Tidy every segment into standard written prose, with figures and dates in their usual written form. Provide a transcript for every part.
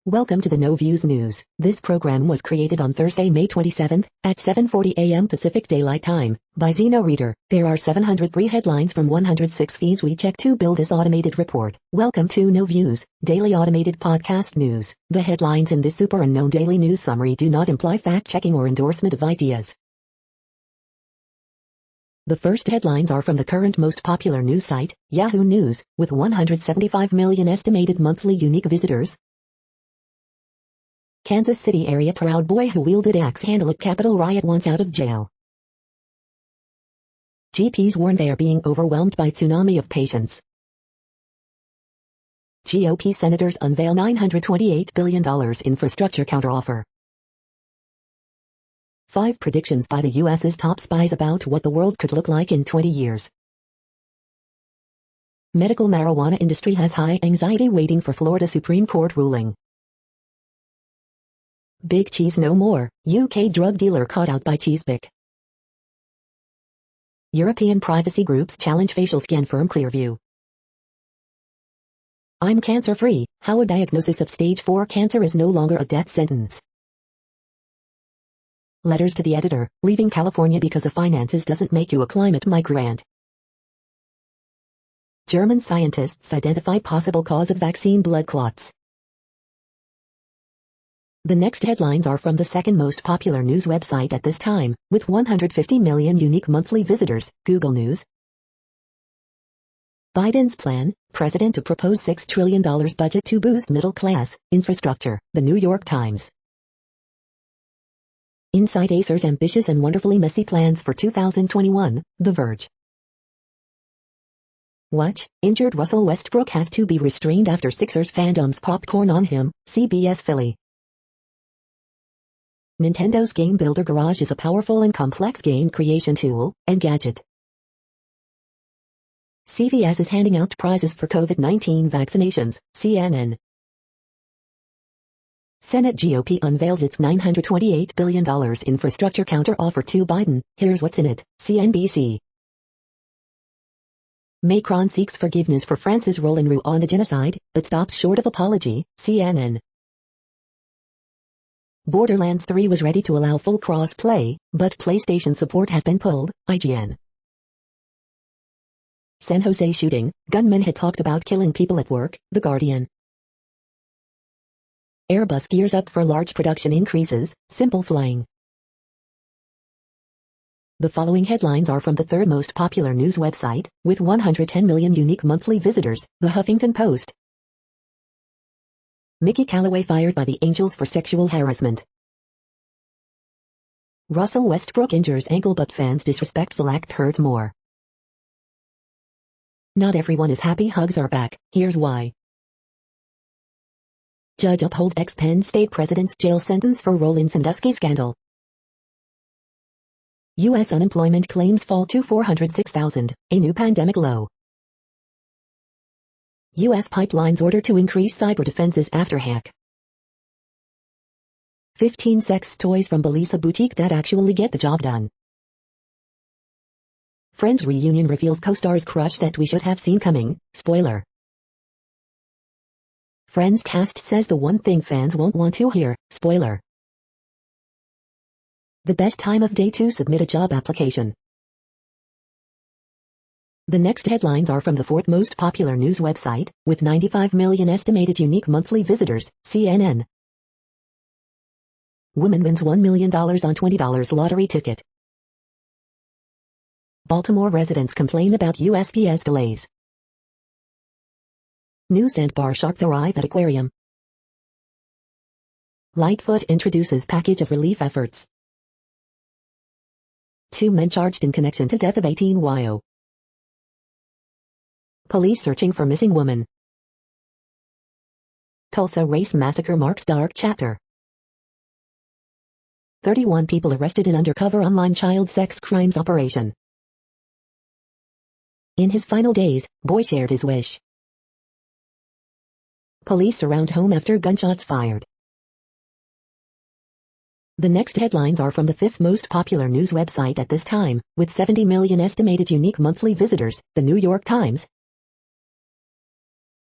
Welcome to the No Views News. This program was created on Thursday, May 27th, at 7:40 a.m. Pacific Daylight Time, by Zeno Reader. There are 703 headlines from 106 feeds we check to build this automated report. Welcome to No Views, daily automated podcast news. The headlines in this super unknown daily news summary do not imply fact-checking or endorsement of ideas. The first headlines are from the current most popular news site, Yahoo News, with 175 million estimated monthly unique visitors. Kansas City area Proud Boy who wielded axe handle at Capitol riot wants out of jail. GPs warn they are being overwhelmed by tsunami of patients. GOP senators unveil $928 billion infrastructure counteroffer. 5 predictions by the U.S.'s top spies about what the world could look like in 20 years. Medical marijuana industry has high anxiety waiting for Florida Supreme Court ruling. Big cheese no more, UK drug dealer caught out by Cheesepick. European privacy groups challenge facial scan firm Clearview. I'm cancer-free, how a diagnosis of stage 4 cancer is no longer a death sentence. Letters to the editor, leaving California because of finances doesn't make you a climate migrant. German scientists identify possible cause of vaccine blood clots. The next headlines are from the second most popular news website at this time, with 150 million unique monthly visitors, Google News. Biden's plan, president to propose $6 trillion budget to boost middle class infrastructure, The New York Times. Inside Acer's ambitious and wonderfully messy plans for 2021, The Verge. Watch, injured Russell Westbrook has to be restrained after Sixers fandoms popcorn on him, CBS Philly. Nintendo's Game Builder Garage is a powerful and complex game creation tool and gadget. CVS is handing out prizes for COVID-19 vaccinations, CNN. Senate GOP unveils its $928 billion infrastructure counter-offer to Biden, here's what's in it, CNBC. Macron seeks forgiveness for France's role in Rwanda genocide, but stops short of apology, CNN. Borderlands 3 was ready to allow full cross-play, but PlayStation support has been pulled, IGN. San Jose shooting, gunmen had talked about killing people at work, The Guardian. Airbus gears up for large production increases, Simple Flying. The following headlines are from the third most popular news website, with 110 million unique monthly visitors, The Huffington Post. Mickey Callaway fired by the Angels for sexual harassment. Russell Westbrook injures ankle but fans' disrespectful act hurts more. Not everyone is happy hugs are back, here's why. Judge upholds ex-Penn State president's jail sentence for role in Sandusky scandal. U.S. unemployment claims fall to 406,000, a new pandemic low. U.S. pipelines order to increase cyber defenses after hack. 15 sex toys from Belisa boutique that actually get the job done. Friends reunion reveals co-star's crush that we should have seen coming, spoiler. Friends cast says the one thing fans won't want to hear, spoiler. The best time of day to submit a job application. The next headlines are from the fourth most popular news website, with 95 million estimated unique monthly visitors, CNN. Woman wins $1 million on $20 lottery ticket. Baltimore residents complain about USPS delays. New sandbar sharks arrive at aquarium. Lightfoot introduces package of relief efforts. 2 men charged in connection to death of 18-year-old. Police searching for missing woman. Tulsa race massacre marks dark chapter. 31 people arrested in undercover online child sex crimes operation. In his final days, boy shared his wish. Police surround home after gunshots fired. The next headlines are from the fifth most popular news website at this time, with 70 million estimated unique monthly visitors, The New York Times.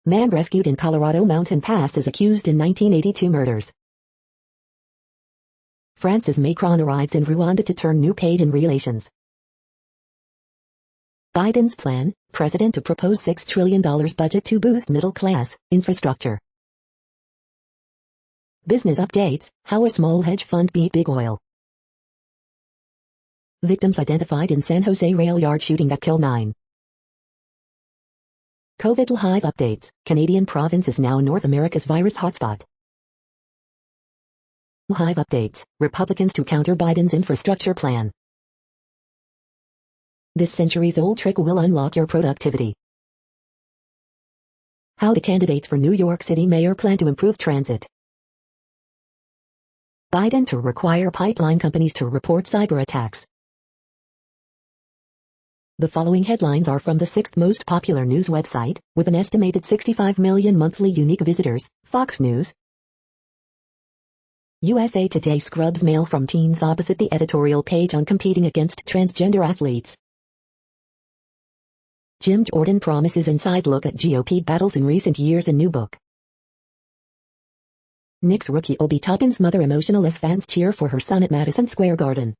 Man rescued in Colorado mountain pass is accused in 1982 murders. France's Macron arrives in Rwanda to turn new page in relations. Biden's plan, president to propose $6 trillion budget to boost middle-class infrastructure. Business updates, how a small hedge fund beat big oil. Victims identified in San Jose rail yard shooting that killed 9. COVID live updates, Canadian province is now North America's virus hotspot. Live updates, Republicans to counter Biden's infrastructure plan. This centuries-old trick will unlock your productivity. How the candidates for New York City mayor plan to improve transit. Biden to require pipeline companies to report cyber attacks. The following headlines are from the 6th most popular news website, with an estimated 65 million monthly unique visitors, Fox News. USA Today scrubs mail from teens opposite the editorial page on competing against transgender athletes. Jim Jordan promises inside look at GOP battles in recent years in new book. Knicks rookie Obi Toppin's mother emotional as fans cheer for her son at Madison Square Garden.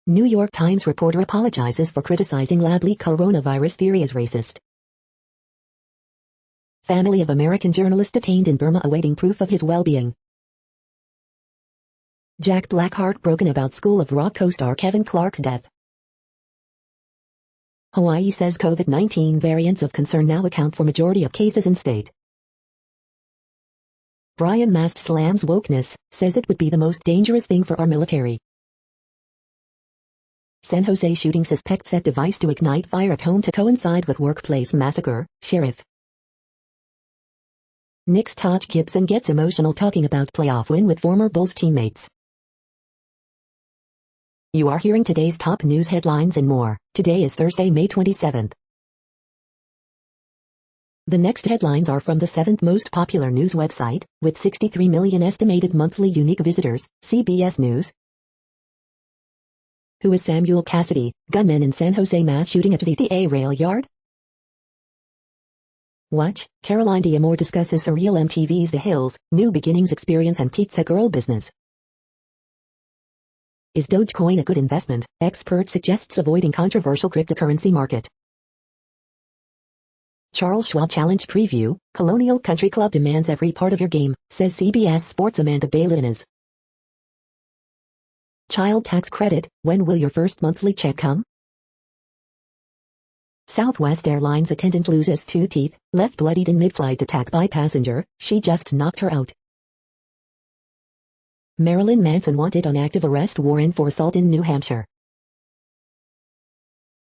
New York Times reporter apologizes for criticizing lab leak coronavirus theory as racist. Family of American journalist detained in Burma awaiting proof of his well-being. Jack Black heartbroken about School of Rock co-star Kevin Clark's death. Hawaii says COVID-19 variants of concern now account for majority of cases in state. Brian Mast slams wokeness, says it would be the most dangerous thing for our military. San Jose shooting suspect set device to ignite fire at home to coincide with workplace massacre, sheriff. Knicks Taj Gibson gets emotional talking about playoff win with former Bulls teammates. You are hearing today's top news headlines and more. Today is Thursday, May 27th. The next headlines are from the 7th most popular news website, with 63 million estimated monthly unique visitors, CBS News. Who is Samuel Cassidy, gunman in San Jose mass shooting at VTA rail yard? Watch, Caroline Diamore discusses surreal MTV's The Hills, new beginnings experience and pizza girl business. Is Dogecoin a good investment? Expert suggests avoiding controversial cryptocurrency market. Charles Schwab Challenge Preview, Colonial Country Club demands every part of your game, says CBS Sports' Amanda Bailey. Child tax credit, when will your first monthly check come? Southwest Airlines attendant loses 2 teeth, left bloodied in mid-flight attack by passenger, she just knocked her out. Marilyn Manson wanted on active arrest warrant for assault in New Hampshire.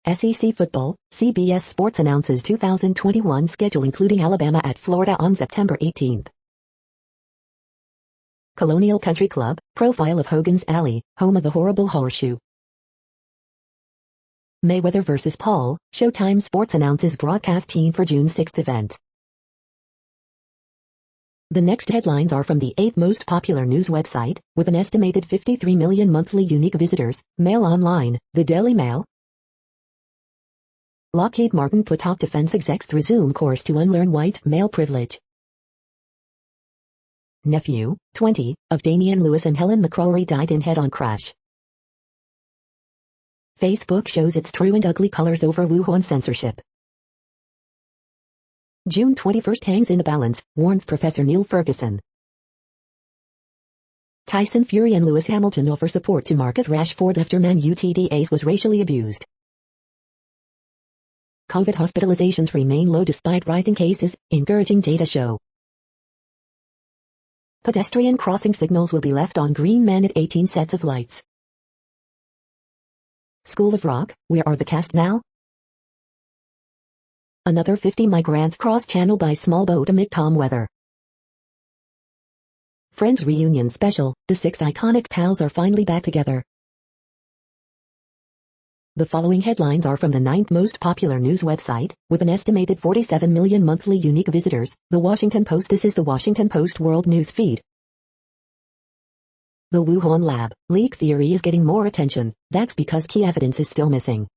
SEC football, CBS Sports announces 2021 schedule including Alabama at Florida on September 18th. Colonial Country Club, profile of Hogan's Alley, home of the Horrible Horseshoe. Mayweather vs. Paul, Showtime Sports announces broadcast team for June 6th event. The next headlines are from the 8th most popular news website, with an estimated 53 million monthly unique visitors, Mail Online, The Daily Mail. Lockheed Martin put top defense execs through Zoom course to unlearn white male privilege. Nephew, 20, of Damian Lewis and Helen McCrory died in head-on crash. Facebook shows its true and ugly colors over Wuhan censorship. June 21st hangs in the balance, warns Professor Neil Ferguson. Tyson Fury and Lewis Hamilton offer support to Marcus Rashford after Man Utd ace was racially abused. COVID hospitalizations remain low despite rising cases, encouraging data show. Pedestrian crossing signals will be left on green man at 18 sets of lights. School of Rock, where are the cast now? Another 50 migrants cross channel by small boat amid calm weather. Friends reunion special, the 6 iconic pals are finally back together. The following headlines are from the 9th most popular news website, with an estimated 47 million monthly unique visitors, The Washington Post. This is the Washington Post World News Feed. The Wuhan lab leak theory is getting more attention, that's because key evidence is still missing.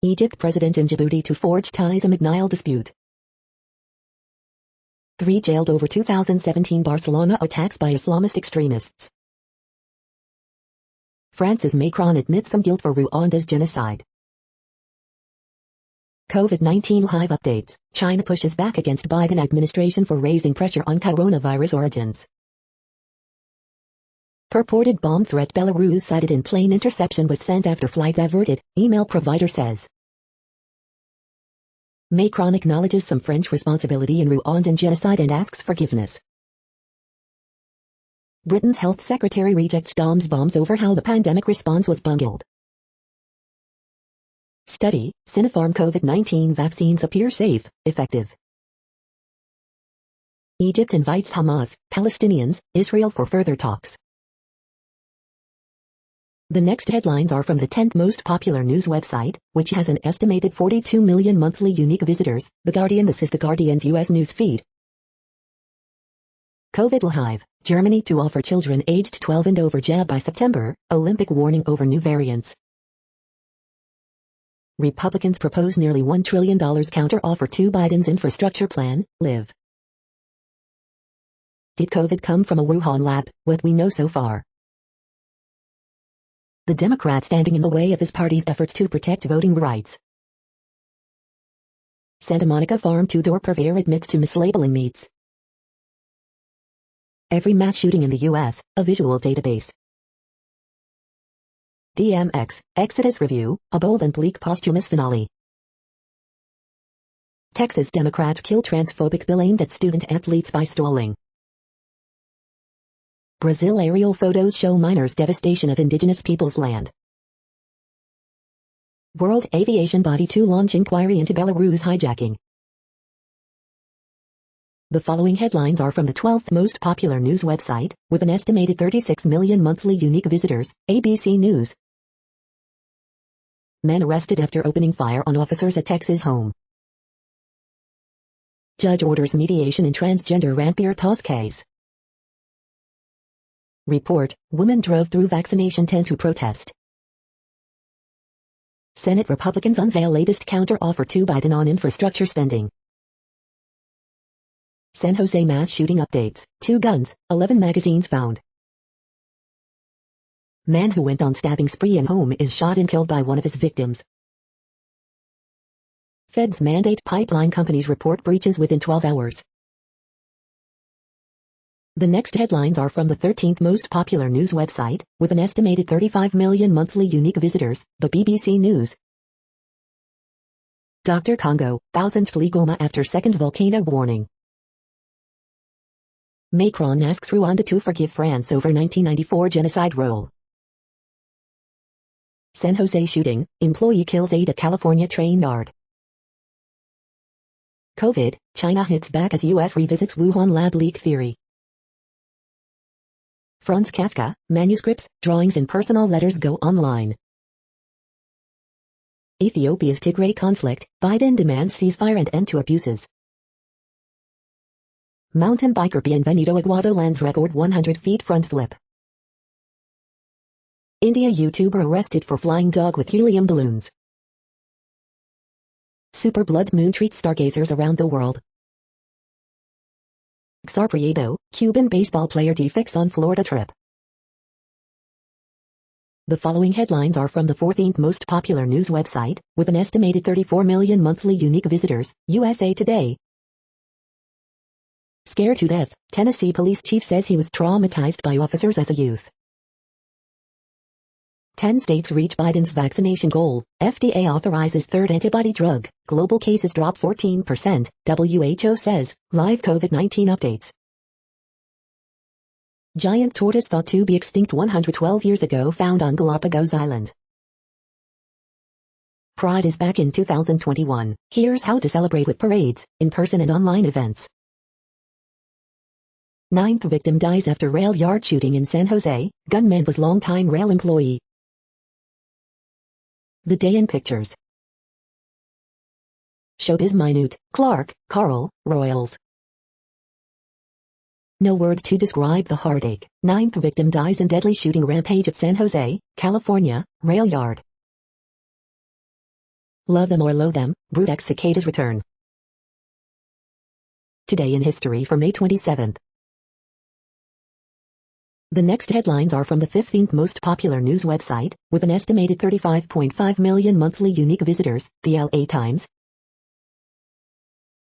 Egypt president in Djibouti to forge ties amid Nile dispute. 3 jailed over 2017 Barcelona attacks by Islamist extremists. France's Macron admits some guilt for Rwanda's genocide. COVID-19 live updates. China pushes back against Biden administration for raising pressure on coronavirus origins. Purported bomb threat Belarus cited in plane interception was sent after flight diverted, email provider says. Macron acknowledges some French responsibility in Rwandan genocide and asks forgiveness. Britain's health secretary rejects bombs over how the pandemic response was bungled. Study, Sinopharm COVID-19 vaccines appear safe, effective. Egypt invites Hamas, Palestinians, Israel for further talks. The next headlines are from the 10th most popular news website, which has an estimated 42 million monthly unique visitors, The Guardian. This is The Guardian's U.S. news feed. COVID live, Germany to offer children aged 12 and over jab by September, Olympic warning over new variants. Republicans propose nearly $1 trillion counter-offer to Biden's infrastructure plan, live. Did COVID come from a Wuhan lab? What we know so far. The Democrat standing in the way of his party's efforts to protect voting rights. Santa Monica farm two-door purveyor admits to mislabeling meats. Every mass shooting in the U.S., a visual database. DMX, Exodus Review, a bold and bleak posthumous finale. Texas Democrats kill transphobic bill aimed at student athletes by stalling. Brazil aerial photos show miners' devastation of indigenous peoples' land. World Aviation Body to launch inquiry into Belarus hijacking. The following headlines are from the 12th most popular news website, with an estimated 36 million monthly unique visitors, ABC News. Men arrested after opening fire on officers at Texas home. Judge orders mediation in transgender rapier toss case. Report, woman drove through vaccination tent to protest. Senate Republicans unveil latest counter-offer to Biden on infrastructure spending. San Jose mass shooting updates, 2 guns, 11 magazines found. Man who went on stabbing spree in home is shot and killed by one of his victims. Feds mandate pipeline companies report breaches within 12 hours. The next headlines are from the 13th most popular news website, with an estimated 35 million monthly unique visitors, the BBC News. Dr. Congo, thousands flee Goma after second volcano warning. Macron asks Rwanda to forgive France over 1994 genocide role. San Jose shooting, employee kills aide at California train yard. COVID, China hits back as U.S. revisits Wuhan lab leak theory. Franz Kafka, manuscripts, drawings and personal letters go online. Ethiopia's Tigray conflict, Biden demands ceasefire and end to abuses. Mountain biker Bienvenido Aguado lands record 100 feet front flip. India YouTuber arrested for flying dog with helium balloons. Super blood moon treats stargazers around the world. Xar Prieto, Cuban baseball player defects on Florida trip. The following headlines are from the 14th most popular news website, with an estimated 34 million monthly unique visitors, USA Today. Scared to death, Tennessee police chief says he was traumatized by officers as a youth. 10 states reach Biden's vaccination goal, FDA authorizes third antibody drug, global cases drop 14%, WHO says, live COVID-19 updates. Giant tortoise thought to be extinct 112 years ago found on Galapagos Island. Pride is back in 2021, here's how to celebrate with parades, in-person and online events. 9th victim dies after rail yard shooting in San Jose, gunman was longtime rail employee. The day in pictures. Showbiz minute, Clark, Carl, Royals. No words to describe the heartache. 9th victim dies in deadly shooting rampage at San Jose, California, rail yard. Love them or loathe them, Brood cicadas return. Today in history for May 27th. The next headlines are from the 15th most popular news website, with an estimated 35.5 million monthly unique visitors, the LA Times.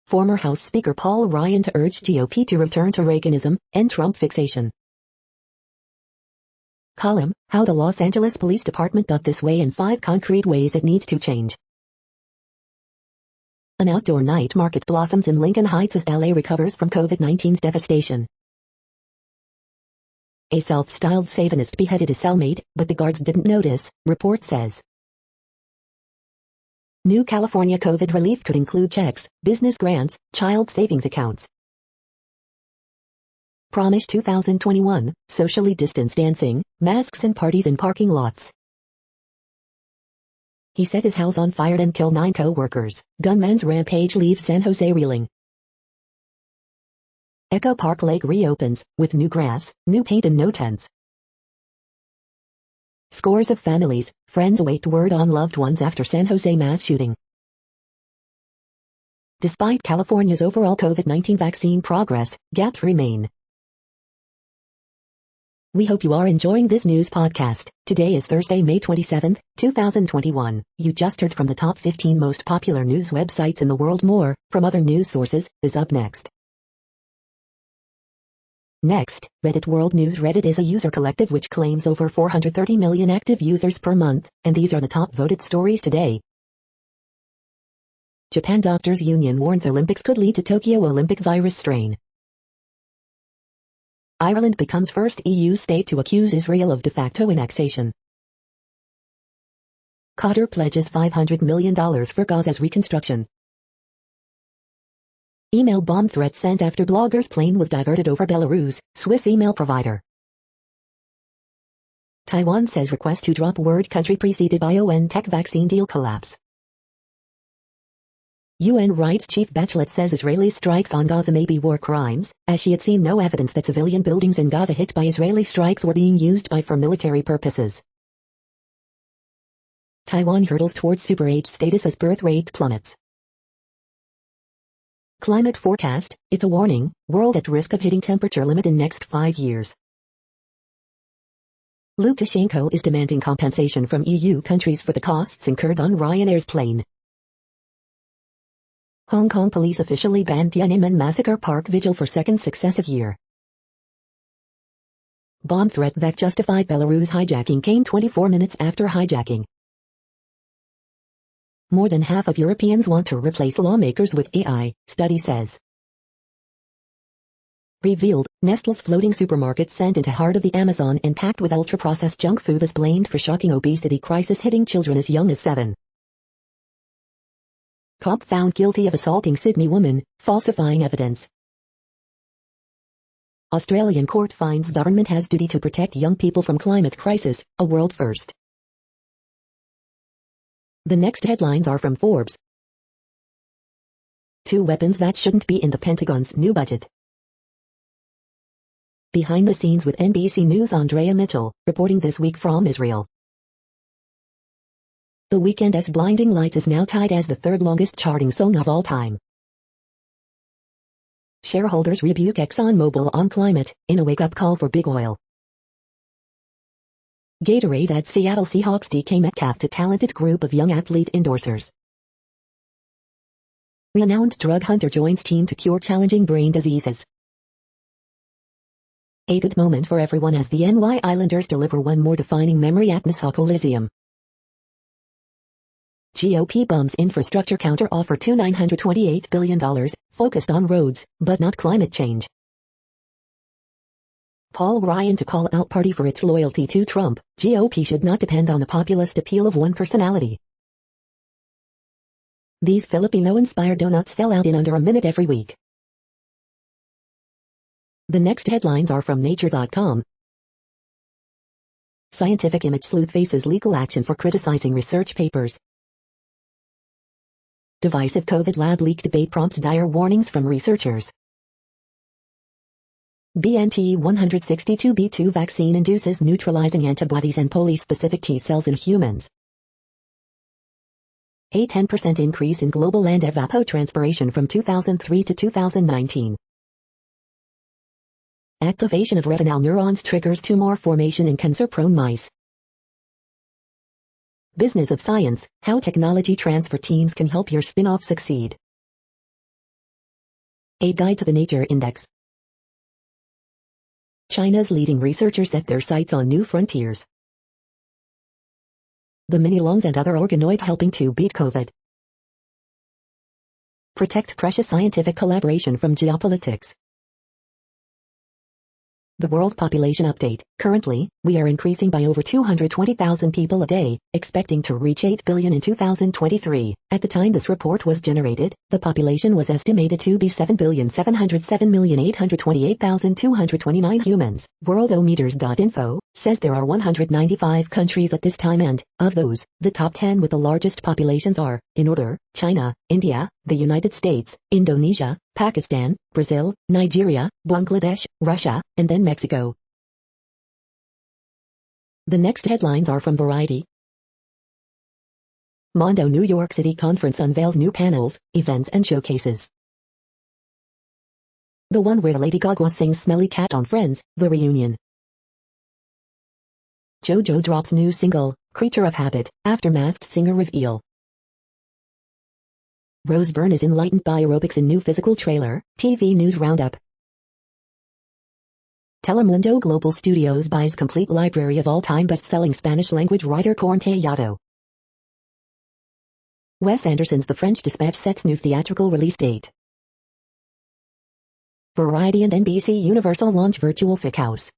Former House Speaker Paul Ryan to urge GOP to return to Reaganism, end Trump fixation. Column, How the Los Angeles Police Department got this way and 5 concrete ways it needs to change. An outdoor night market blossoms in Lincoln Heights as LA recovers from COVID-19's devastation. A self-styled Satanist beheaded his cellmate, but the guards didn't notice, report says. New California COVID relief could include checks, business grants, child savings accounts. Promish 2021, socially distanced dancing, masks and parties in parking lots. He set his house on fire and killed 9 co-workers. Gunman's rampage leaves San Jose reeling. Echo Park Lake reopens, with new grass, new paint and no tents. Scores of families, friends await word on loved ones after San Jose mass shooting. Despite California's overall COVID-19 vaccine progress, gaps remain. We hope you are enjoying this news podcast. Today is Thursday, May 27, 2021. You just heard from the top 15 most popular news websites in the world. More, from other news sources, is up next. Next, Reddit World News. Reddit is a user collective which claims over 430 million active users per month, and these are the top voted stories today. Japan Doctors Union warns Olympics could lead to Tokyo Olympic virus strain. Ireland becomes first EU state to accuse Israel of de facto annexation. Qatar pledges $500 million for Gaza's reconstruction. Email bomb threat sent after blogger's plane was diverted over Belarus, Swiss email provider. Taiwan says request to drop word country preceded BioNTech vaccine deal collapse. UN Rights Chief Bachelet says Israeli strikes on Gaza may be war crimes, as she had seen no evidence that civilian buildings in Gaza hit by Israeli strikes were being used for military purposes. Taiwan hurdles towards super age status as birth rate plummets. Climate forecast, it's a warning, world at risk of hitting temperature limit in next 5 years. Lukashenko is demanding compensation from EU countries for the costs incurred on Ryanair's plane. Hong Kong police officially banned Tiananmen Massacre Park vigil for second successive year. Bomb threat that justified Belarus hijacking came 24 minutes after hijacking. More than half of Europeans want to replace lawmakers with AI, study says. Revealed, Nestle's floating supermarket sent into heart of the Amazon and packed with ultra-processed junk food is blamed for shocking obesity crisis hitting children as young as 7. Cop found guilty of assaulting Sydney woman, falsifying evidence. Australian court finds government has duty to protect young people from climate crisis, a world first. The next headlines are from Forbes. 2 weapons that shouldn't be in the Pentagon's new budget. Behind the scenes with NBC News' Andrea Mitchell, reporting this week from Israel. The Weeknd's Blinding Lights is now tied as the 3rd longest charting song of all time. Shareholders rebuke ExxonMobil on climate, in a wake-up call for big oil. Gatorade adds Seattle Seahawks DK Metcalf to talented group of young athlete endorsers. Renowned drug hunter joins team to cure challenging brain diseases. A good moment for everyone as the NY Islanders deliver one more defining memory at Nassau Coliseum. GOP bums infrastructure counter offer to $928 billion, focused on roads, but not climate change. Paul Ryan to call out party for its loyalty to Trump. GOP should not depend on the populist appeal of one personality. These Filipino-inspired donuts sell out in under a minute every week. The next headlines are from Nature.com. Scientific image sleuth faces legal action for criticizing research papers. Divisive COVID lab leak debate prompts dire warnings from researchers. BNT162b2 vaccine induces neutralizing antibodies and poly-specific T cells in humans. A 10% increase in global land evapotranspiration from 2003 to 2019. Activation of retinal neurons triggers tumor formation in cancer-prone mice. Business of Science, how technology transfer teams can help your spin-off succeed. A Guide to the Nature Index. China's leading researchers set their sights on new frontiers. The mini lungs and other organoids helping to beat COVID. Protect precious scientific collaboration from geopolitics. The World Population Update. Currently, we are increasing by over 220,000 people a day, expecting to reach 8 billion in 2023. At the time this report was generated, the population was estimated to be 7,707,828,229 humans. Worldometers.info says there are 195 countries at this time and, of those, the top 10 with the largest populations are, in order, China, India, the United States, Indonesia, Pakistan, Brazil, Nigeria, Bangladesh, Russia, and then Mexico. The next headlines are from Variety. Mondo New York City Conference unveils new panels, events and showcases. The one where Lady Gaga sings Smelly Cat on Friends, The Reunion. JoJo drops new single, Creature of Habit, after Masked Singer reveal. Rose Byrne is enlightened by aerobics in new physical trailer, TV News Roundup. Telemundo Global Studios buys complete library of all-time best-selling Spanish-language writer Corn Tellado. Wes Anderson's The French Dispatch sets new theatrical release date. Variety and NBC Universal launch virtual fic house.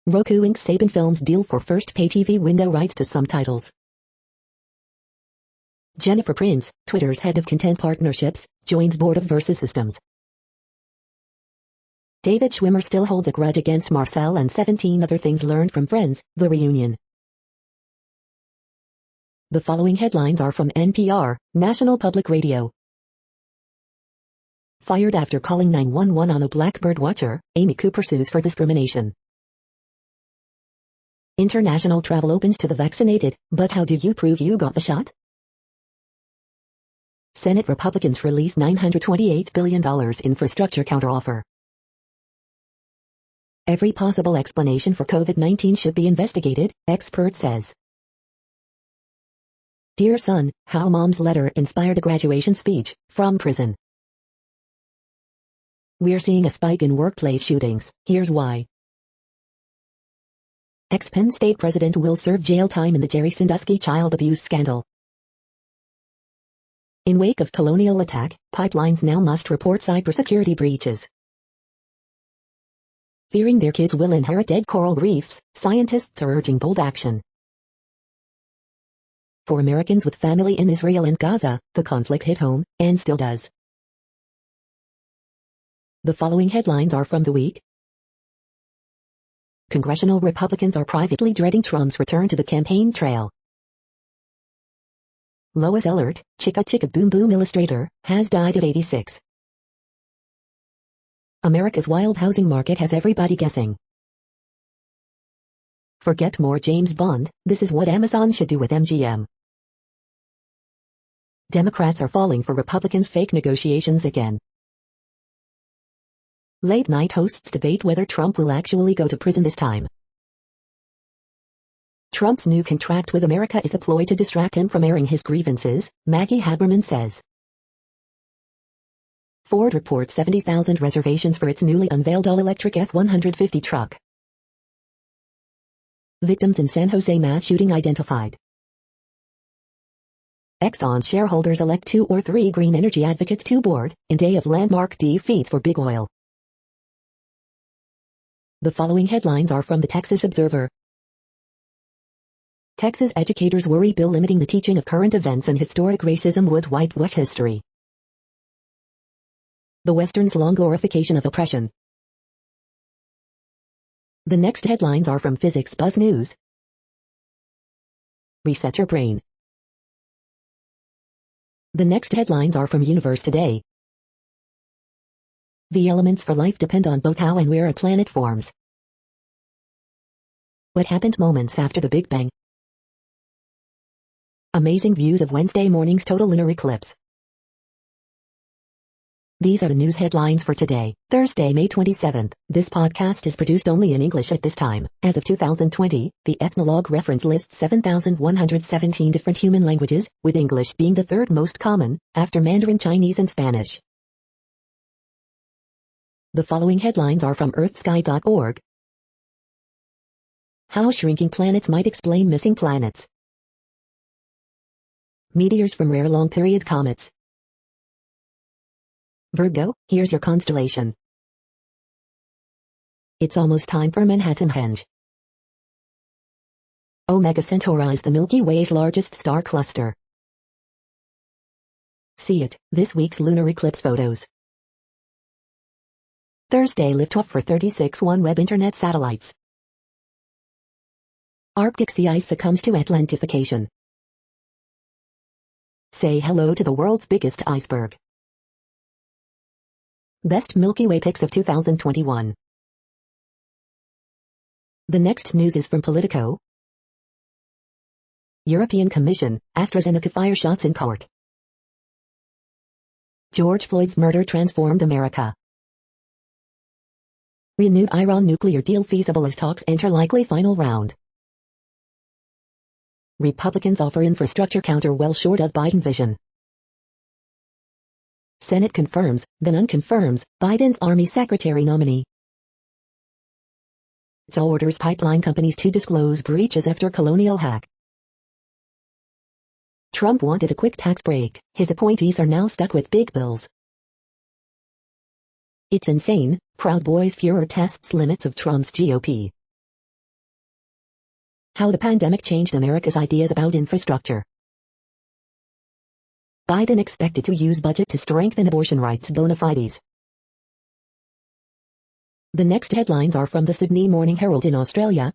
Roku inks Saban Films deal for first pay TV window rights to some titles. Jennifer Prince, Twitter's head of content partnerships, joins board of Versus Systems. David Schwimmer still holds a grudge against Marcel and 17 other things learned from Friends, The Reunion. The following headlines are from NPR, National Public Radio. Fired after calling 911 on a Blackbird watcher, Amy Cooper sues for discrimination. International travel opens to the vaccinated, but how do you prove you got the shot? Senate Republicans release $928 billion infrastructure counteroffer. Every possible explanation for COVID-19 should be investigated, expert says. Dear son, how mom's letter inspired a graduation speech, from prison. We're seeing a spike in workplace shootings, here's why. Ex-Penn State president will serve jail time in the Jerry Sandusky child abuse scandal. In wake of Colonial attack, pipelines now must report cybersecurity breaches. Fearing their kids will inherit dead coral reefs, scientists are urging bold action. For Americans with family in Israel and Gaza, the conflict hit home, and still does. The following headlines are from The Week. Congressional Republicans are privately dreading Trump's return to the campaign trail. Lois Ehlert, Chicka Chicka Boom Boom illustrator, has died at 86. America's wild housing market has everybody guessing. Forget more James Bond, this is what Amazon should do with MGM. Democrats are falling for Republicans' fake negotiations again. Late night hosts debate whether Trump will actually go to prison this time. Trump's new contract with America is a ploy to distract him from airing his grievances, Maggie Haberman says. Ford reports 70,000 reservations for its newly unveiled all-electric F-150 truck. Victims in San Jose mass shooting identified. Exxon shareholders elect 2 or 3 green energy advocates to board, in day of landmark defeats for big oil. The following headlines are from the Texas Observer. Texas educators worry bill limiting the teaching of current events and historic racism would whitewash history. The Western's long glorification of oppression. The next headlines are from Physics Buzz News. Reset your brain. The next headlines are from Universe Today. The elements for life depend on both how and where a planet forms. What happened moments after the Big Bang? Amazing views of Wednesday morning's total lunar eclipse. These are the news headlines for today, Thursday, May 27th. This podcast is produced only in English at this time. As of 2020, the Ethnologue reference lists 7,117 different human languages, with English being the third most common, after Mandarin Chinese and Spanish. The following headlines are from earthsky.org. How shrinking planets might explain missing planets. Meteors from rare long-period comets. Virgo, here's your constellation. It's almost time for Manhattanhenge. Omega Centauri is the Milky Way's largest star cluster. See it, this week's lunar eclipse photos. Thursday liftoff for 36 OneWeb Internet satellites. Arctic sea ice succumbs to Atlantification. Say hello to the world's biggest iceberg. Best Milky Way picks of 2021. The next news is from Politico. European Commission, AstraZeneca fire shots in court. George Floyd's murder transformed America. Renewed Iran nuclear deal feasible as talks enter likely final round. Republicans offer infrastructure counter well short of Biden vision. Senate confirms, then unconfirms, Biden's Army Secretary nominee. So orders pipeline companies to disclose breaches after colonial hack. Trump wanted a quick tax break. His appointees are now stuck with big bills. It's insane. Proud Boys Fuhrer tests limits of Trump's GOP. How the pandemic changed America's ideas about infrastructure. Biden expected to use budget to strengthen abortion rights bona fides. The next headlines are from the Sydney Morning Herald in Australia.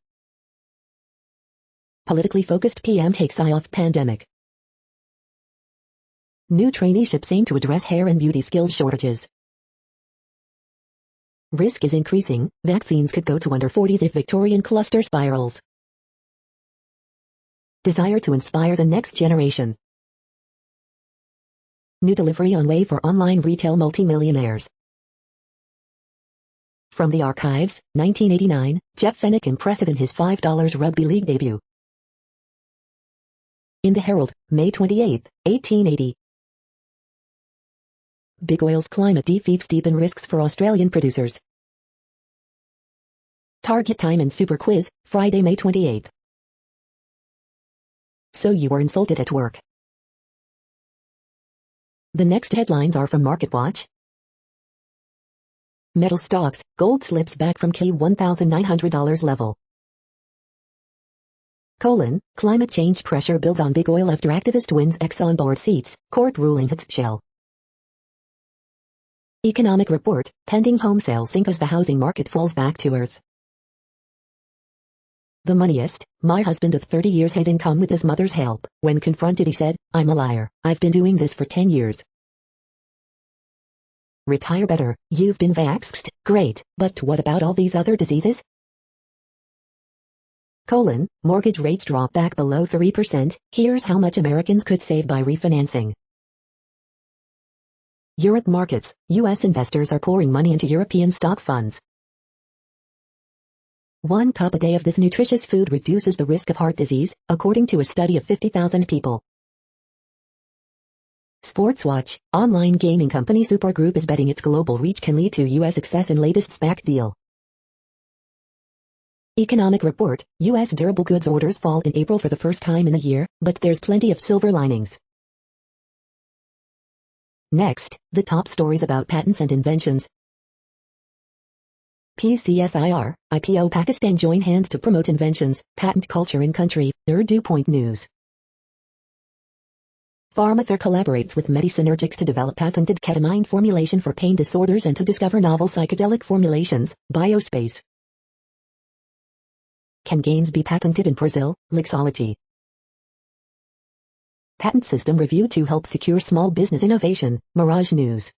Politically focused PM takes eye off pandemic. New traineeships aim to address hair and beauty skills shortages. Risk is increasing, vaccines could go to under 40s if Victorian cluster spirals. Desire to inspire the next generation. New delivery on way for online retail multimillionaires. From the archives, 1989, Jeff Fennick impressive in his $5 rugby league debut. In the Herald, May 28, 1880. Big Oil's climate defeats deepen risks for Australian producers. Target time and super quiz, Friday, May 28. So you were insulted at work. The next headlines are from MarketWatch. Metal stocks, gold slips back from $1,900 level. Climate change pressure builds on big oil after activist wins Exxon board seats, court ruling hits Shell. Economic report, pending home sales sink as the housing market falls back to earth. The Moneyist, my husband of 30 years had income with his mother's help. When confronted he said, I'm a liar, I've been doing this for 10 years. Retire better, you've been vaxxed, great, but what about all these other diseases? Mortgage rates drop back below 3%, here's how much Americans could save by refinancing. Europe markets, U.S. investors are pouring money into European stock funds. 1 cup a day of this nutritious food reduces the risk of heart disease, according to a study of 50,000 people. SportsWatch, online gaming company Supergroup is betting its global reach can lead to U.S. success in latest SPAC deal. Economic report, U.S. durable goods orders fall in April for the first time in a year, but there's plenty of silver linings. Next, the top stories about patents and inventions. PCSIR, IPO Pakistan join hands to promote inventions, patent culture in country, Urdu Point News. Pharmather collaborates with Medisynergics to develop patented ketamine formulation for pain disorders and to discover novel psychedelic formulations, Biospace. Can gains be patented in Brazil, Lixology. Patent system review to help secure small business innovation, Mirage News.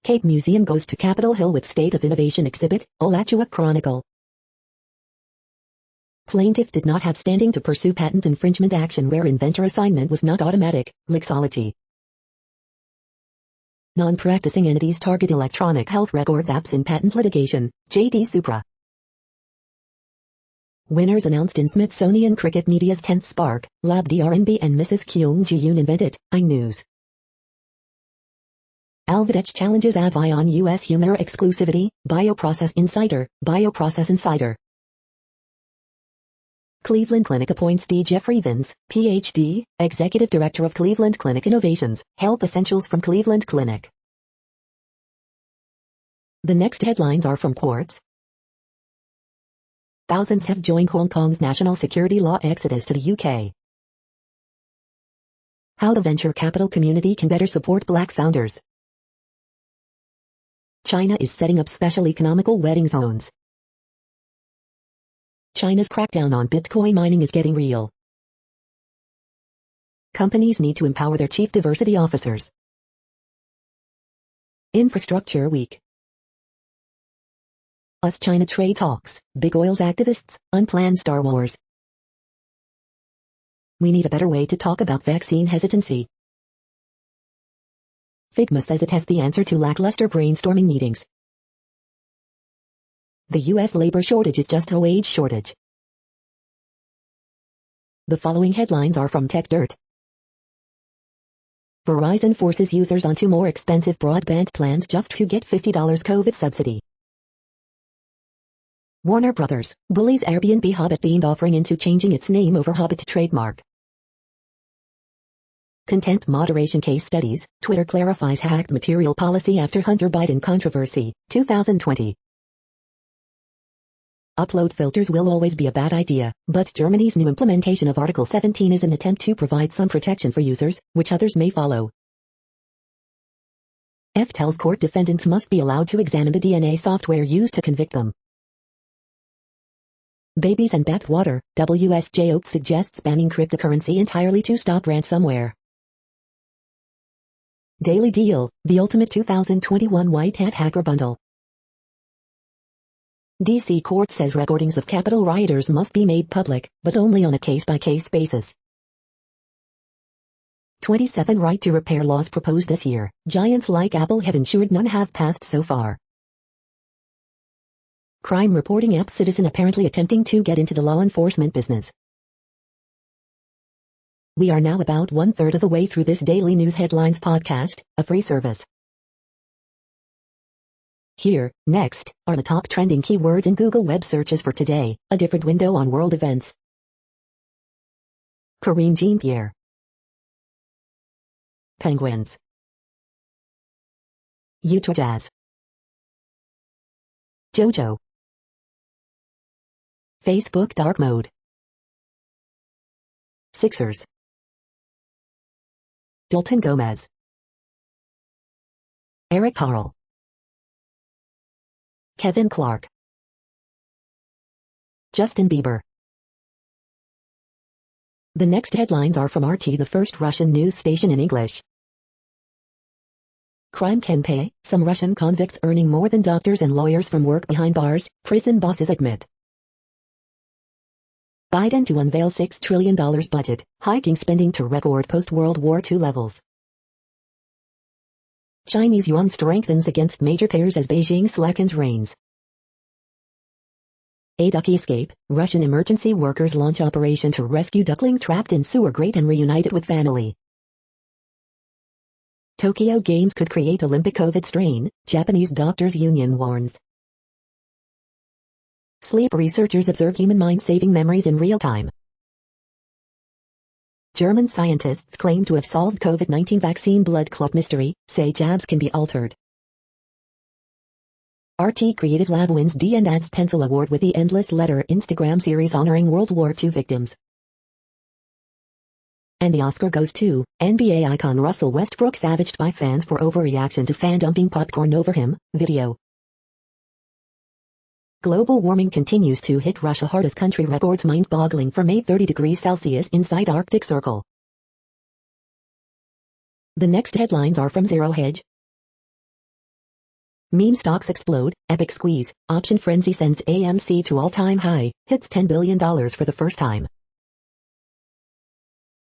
Cape Museum goes to Capitol Hill with State of Innovation exhibit, Alachua Chronicle. Plaintiff did not have standing to pursue patent infringement action where inventor assignment was not automatic. Lexology. Non-practicing entities target electronic health records apps in patent litigation. J.D. Supra. Winners announced in Smithsonian Cricket Media's 10th Spark, Lab DRNB and Mrs. Kyung Ji-yoon invent it. iNews. Alvedech challenges Avi on U.S. Humira exclusivity. Bioprocess Insider. Cleveland Clinic appoints D. Jeffrey Vins, Ph.D., Executive Director of Cleveland Clinic Innovations, Health Essentials from Cleveland Clinic. The next headlines are from Quartz. Thousands have joined Hong Kong's national security law exodus to the UK. How the venture capital community can better support black founders. China is setting up special economical wedding zones. China's crackdown on Bitcoin mining is getting real. Companies need to empower their chief diversity officers. Infrastructure Week. US-China trade talks, big oil's activists, unplanned Star Wars. We need a better way to talk about vaccine hesitancy. Figma says it has the answer to lackluster brainstorming meetings. The U.S. labor shortage is just a wage shortage. The following headlines are from TechDirt. Verizon forces users onto more expensive broadband plans just to get $50 COVID subsidy. Warner Brothers bullies Airbnb Hobbit-themed offering into changing its name over Hobbit trademark. Content moderation case studies, Twitter clarifies hacked material policy after Hunter Biden controversy, 2020. Upload filters will always be a bad idea, but Germany's new implementation of Article 17 is an attempt to provide some protection for users, which others may follow. F tells court defendants must be allowed to examine the DNA software used to convict them. Babies and bath water, WSJ Oak suggests banning cryptocurrency entirely to stop ransomware. Daily Deal, the ultimate 2021 White Hat Hacker Bundle. D.C. Court says recordings of Capitol rioters must be made public, but only on a case-by-case basis. 27 right to repair laws proposed this year. Giants like Apple have ensured none have passed so far. Crime reporting app Citizen apparently attempting to get into the law enforcement business. We are now about 1/3 of the way through this daily news headlines podcast, a free service. Here, next, are the top trending keywords in Google web searches for today, a different window on world events. Karine Jean-Pierre. Penguins. Utah Jazz. JoJo. Facebook dark mode. Sixers. Dalton Gomez. Eric Carle. Kevin Clark. Justin Bieber. The next headlines are from RT, the first Russian news station in English. Crime can pay, some Russian convicts earning more than doctors and lawyers from work behind bars, prison bosses admit. Biden to unveil $6 trillion budget, hiking spending to record post-World War II levels. Chinese yuan strengthens against major pairs as Beijing slackens reins. A duck escape, Russian emergency workers launch operation to rescue duckling trapped in sewer grate and reunite it with family. Tokyo Games could create Olympic COVID strain, Japanese doctors union warns. Sleep researchers observe human mind saving memories in real time. German scientists claim to have solved COVID-19 vaccine blood clot mystery, say jabs can be altered. RT Creative Lab wins D&Ad's Pencil Award with the Endless Letter Instagram series honoring World War II victims. And the Oscar goes to NBA icon Russell Westbrook, savaged by fans for overreaction to fan dumping popcorn over him, video. Global warming continues to hit Russia hard as country records mind-boggling for May 30 degrees Celsius inside Arctic Circle. The next headlines are from Zero Hedge. Meme stocks explode, epic squeeze, option frenzy sends AMC to all-time high, hits $10 billion for the first time.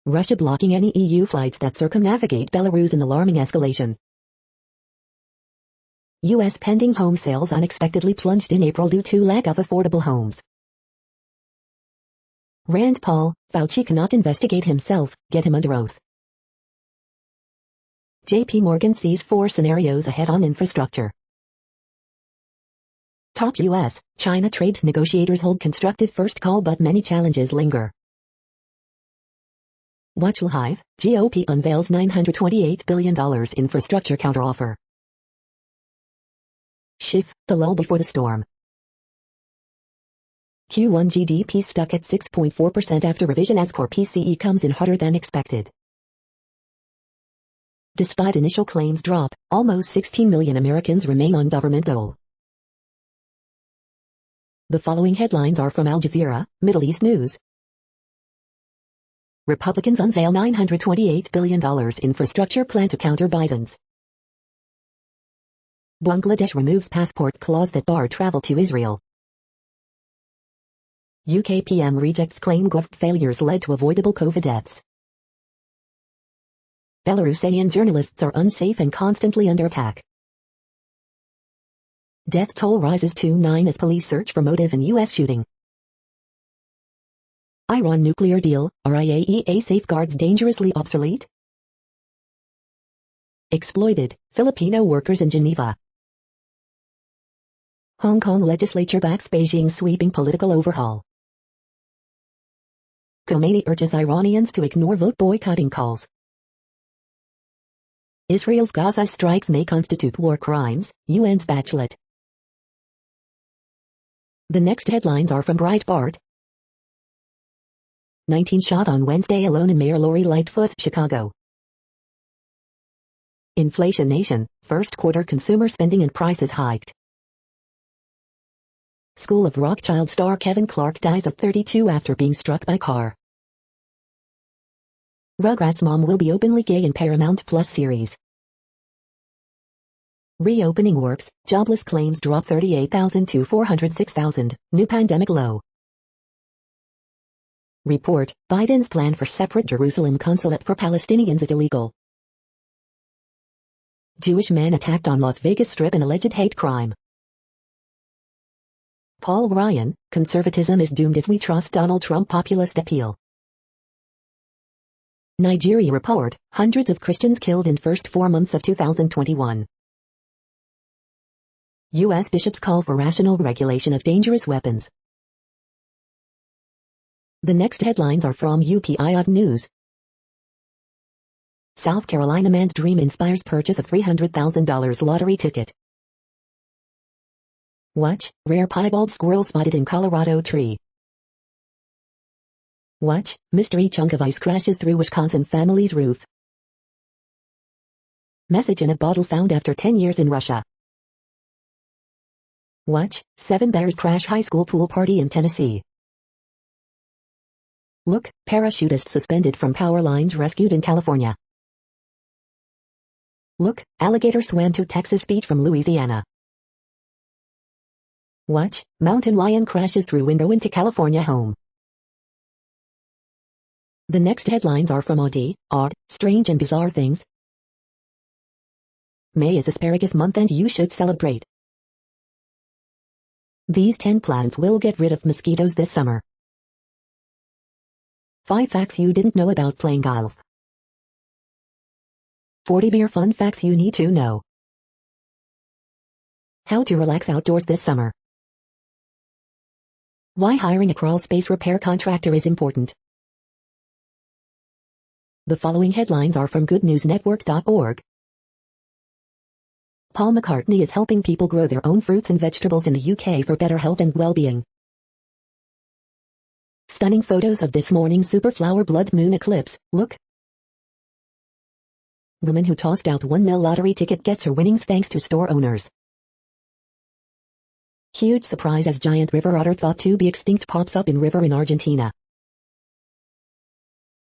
Russia blocking any EU flights that circumnavigate Belarus in alarming escalation. U.S. pending home sales unexpectedly plunged in April due to lack of affordable homes. Rand Paul, Fauci cannot investigate himself, get him under oath. JP Morgan sees 4 scenarios ahead on infrastructure. Top U.S. China trade negotiators hold constructive first call but many challenges linger. Watch Live, GOP unveils $928 billion infrastructure counteroffer. Schiff, the lull before the storm. Q1 GDP stuck at 6.4% after revision as core PCE comes in harder than expected. Despite initial claims drop, almost 16 million Americans remain on government dole. The following headlines are from Al Jazeera, Middle East News. Republicans unveil $928 billion infrastructure plan to counter Biden's. Bangladesh removes passport clause that bar travel to Israel. UK PM rejects claim gov failures led to avoidable COVID deaths. Belarusian journalists are unsafe and constantly under attack. Death toll rises to 9 as police search for motive in U.S. shooting. Iran nuclear deal, are IAEA safeguards dangerously obsolete? Exploited, Filipino workers in Geneva. Hong Kong legislature backs Beijing's sweeping political overhaul. Khomeini urges Iranians to ignore vote boycotting calls. Israel's Gaza strikes may constitute war crimes, UN's Bachelet. The next headlines are from Breitbart. 19 shot on Wednesday alone in Mayor Lori Lightfoot's Chicago. Inflation Nation, first quarter consumer spending and prices hiked. School of Rock child star Kevin Clark dies at 32 after being struck by car. Rugrats mom will be openly gay in Paramount Plus series. Reopening works, jobless claims drop 38,000 to 406,000, new pandemic low. Report, Biden's plan for separate Jerusalem consulate for Palestinians is illegal. Jewish man attacked on Las Vegas Strip in alleged hate crime. Paul Ryan, conservatism is doomed if we trust Donald Trump populist appeal. Nigeria report, hundreds of Christians killed in first 4 months of 2021. U.S. bishops call for rational regulation of dangerous weapons. The next headlines are from UPI News. South Carolina man's dream inspires purchase of $300,000 lottery ticket. Watch, rare piebald squirrel spotted in Colorado tree. Watch, mystery chunk of ice crashes through Wisconsin family's roof. Message in a bottle found after 10 years in Russia. Watch, 7 bears crash high school pool party in Tennessee. Look, parachutist suspended from power lines rescued in California. Look, alligator swam to Texas beach from Louisiana. Watch, mountain lion crashes through window into California home. The next headlines are from Odd, Strange and Bizarre Things. May is asparagus month and you should celebrate. These 10 plants will get rid of mosquitoes this summer. 5 facts you didn't know about playing golf. 40 beer fun facts you need to know. How to relax outdoors this summer. Why hiring a crawl space repair contractor is important. The following headlines are from goodnewsnetwork.org. Paul McCartney is helping people grow their own fruits and vegetables in the UK for better health and well-being. Stunning photos of this morning's superflower blood moon eclipse, look. Woman who tossed out $1 million lottery ticket gets her winnings thanks to store owners. Huge surprise as giant river otter thought to be extinct pops up in river in Argentina.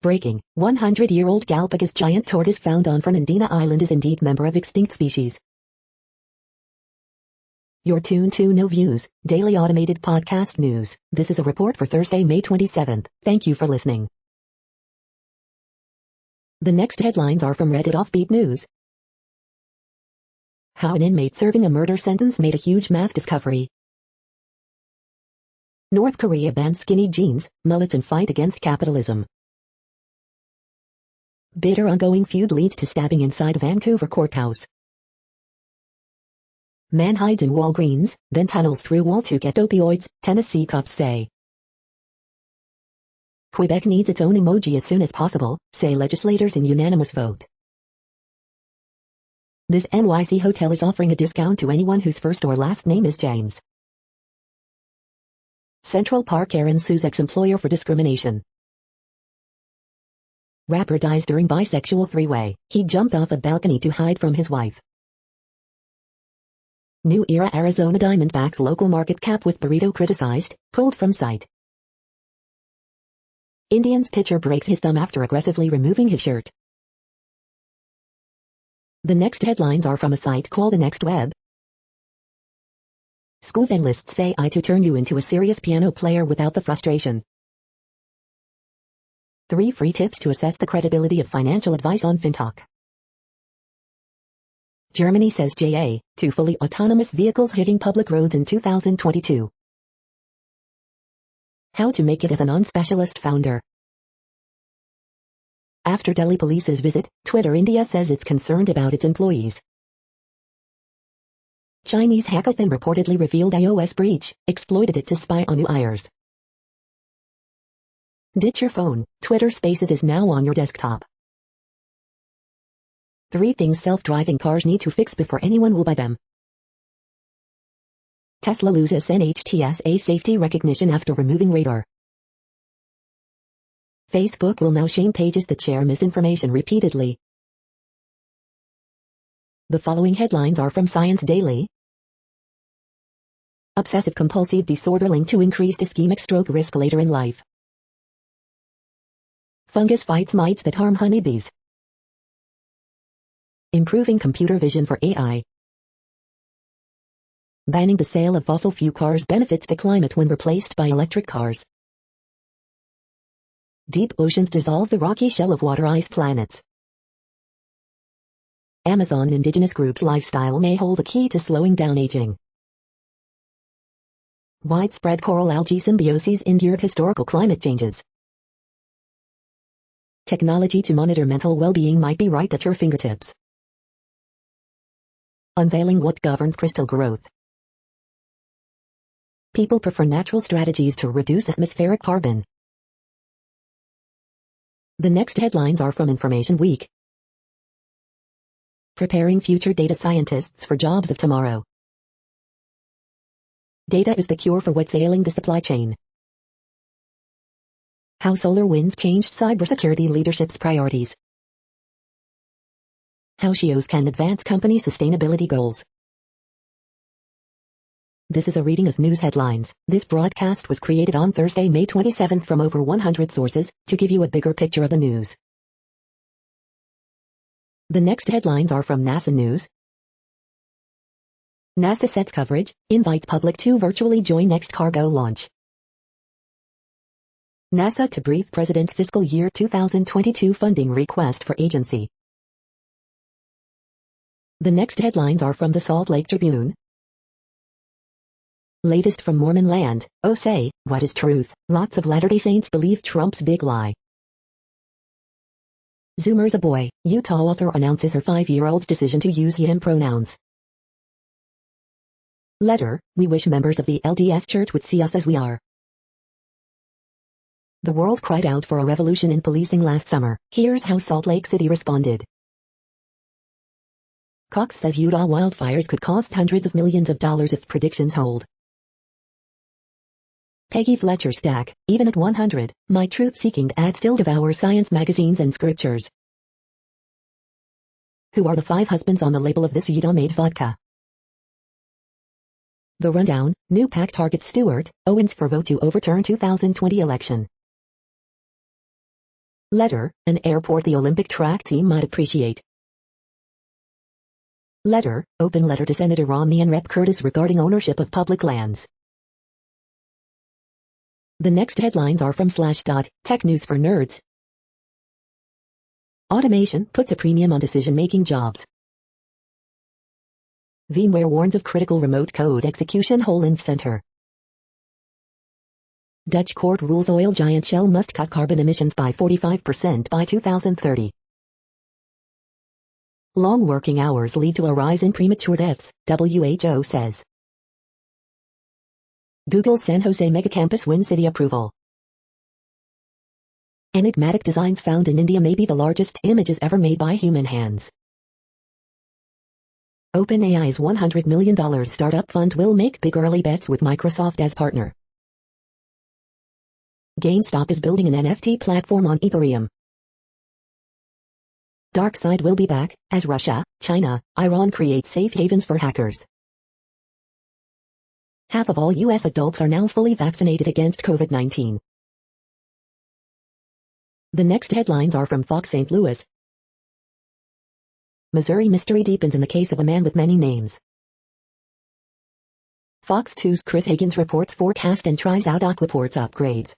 Breaking, 100-year-old Galapagos giant tortoise found on Fernandina Island is indeed member of extinct species. You're tuned to No Views, daily automated podcast news. This is a report for Thursday, May 27th. Thank you for listening. The next headlines are from Reddit Offbeat News. How an inmate serving a murder sentence made a huge math discovery. North Korea bans skinny jeans, mullets and fight against capitalism. Bitter ongoing feud leads to stabbing inside Vancouver courthouse. Man hides in Walgreens, then tunnels through wall to get opioids, Tennessee cops say. Quebec needs its own emoji as soon as possible, say legislators in unanimous vote. This NYC hotel is offering a discount to anyone whose first or last name is James. Central Park Aaron sues ex-employer for discrimination. Rapper dies during bisexual three-way. He jumped off a balcony to hide from his wife. New era Arizona Diamondbacks local market cap with burrito criticized, pulled from site. Indians pitcher breaks his thumb after aggressively removing his shirt. The next headlines are from a site called The Next Web. School lists say I to turn you into a serious piano player without the frustration. 3 free tips to assess the credibility of financial advice on FinTalk. Germany says JA2 fully autonomous vehicles hitting public roads in 2022. How to make it as a non-specialist founder. After Delhi police's visit, Twitter India says it's concerned about its employees. Chinese hackathon reportedly revealed iOS breach, exploited it to spy on UIers. Ditch your phone, Twitter Spaces is now on your desktop. 3 things self-driving cars need to fix before anyone will buy them. Tesla loses NHTSA safety recognition after removing radar. Facebook will now shame pages that share misinformation repeatedly. The following headlines are from Science Daily. Obsessive-compulsive disorder linked to increased ischemic stroke risk later in life. Fungus fights mites that harm honeybees. Improving computer vision for AI. Banning the sale of fossil fuel cars benefits the climate when replaced by electric cars. Deep oceans dissolve the rocky shell of water ice planets. Amazon indigenous groups' lifestyle may hold a key to slowing down aging. Widespread coral algae symbioses endured historical climate changes. Technology to monitor mental well-being might be right at your fingertips. Unveiling what governs crystal growth. People prefer natural strategies to reduce atmospheric carbon. The next headlines are from Information Week. Preparing future data scientists for jobs of tomorrow. Data is the cure for what's ailing the supply chain. How SolarWinds changed cybersecurity leadership's priorities. How SEOs can advance company sustainability goals. This is a reading of news headlines. This broadcast was created on Thursday, May 27th from over 100 sources, to give you a bigger picture of the news. The next headlines are from NASA News. NASA sets coverage, invites public to virtually join next cargo launch. NASA to brief President's fiscal year 2022 funding request for agency. The next headlines are from the Salt Lake Tribune. Latest from Mormon land. Oh say, what is truth? Lots of Latter-day Saints believe Trump's big lie. Zoomer's a boy. Utah author announces her 5-year-old's decision to use he/him pronouns. Letter, we wish members of the LDS Church would see us as we are. The world cried out for a revolution in policing last summer. Here's how Salt Lake City responded. Cox says Utah wildfires could cost hundreds of millions of dollars if predictions hold. Peggy Fletcher stack, even at 100, my truth-seeking ad still devours science magazines and scriptures. Who are the 5 husbands on the label of this Utah-made vodka? The rundown, new PAC targets Stewart, Owens for vote to overturn 2020 election. Letter, an airport the Olympic track team might appreciate. Letter, open letter to Senator Romney and Rep. Curtis regarding ownership of public lands. The next headlines are from Slashdot, Tech News for Nerds. Automation puts a premium on decision-making jobs. VMware warns of critical remote code execution hole in center. Dutch court rules oil giant Shell must cut carbon emissions by 45% by 2030. Long working hours lead to a rise in premature deaths, WHO says. Google's San Jose megacampus wins city approval. Enigmatic designs found in India may be the largest images ever made by human hands. OpenAI's $100 million startup fund will make big early bets with Microsoft as partner. GameStop is building an NFT platform on Ethereum. DarkSide will be back, as Russia, China, Iran create safe havens for hackers. Half of all U.S. adults are now fully vaccinated against COVID-19. The next headlines are from Fox St. Louis. Missouri mystery deepens in the case of a man with many names. Fox 2's Chris Higgins reports forecast and tries out Aquaport's upgrades.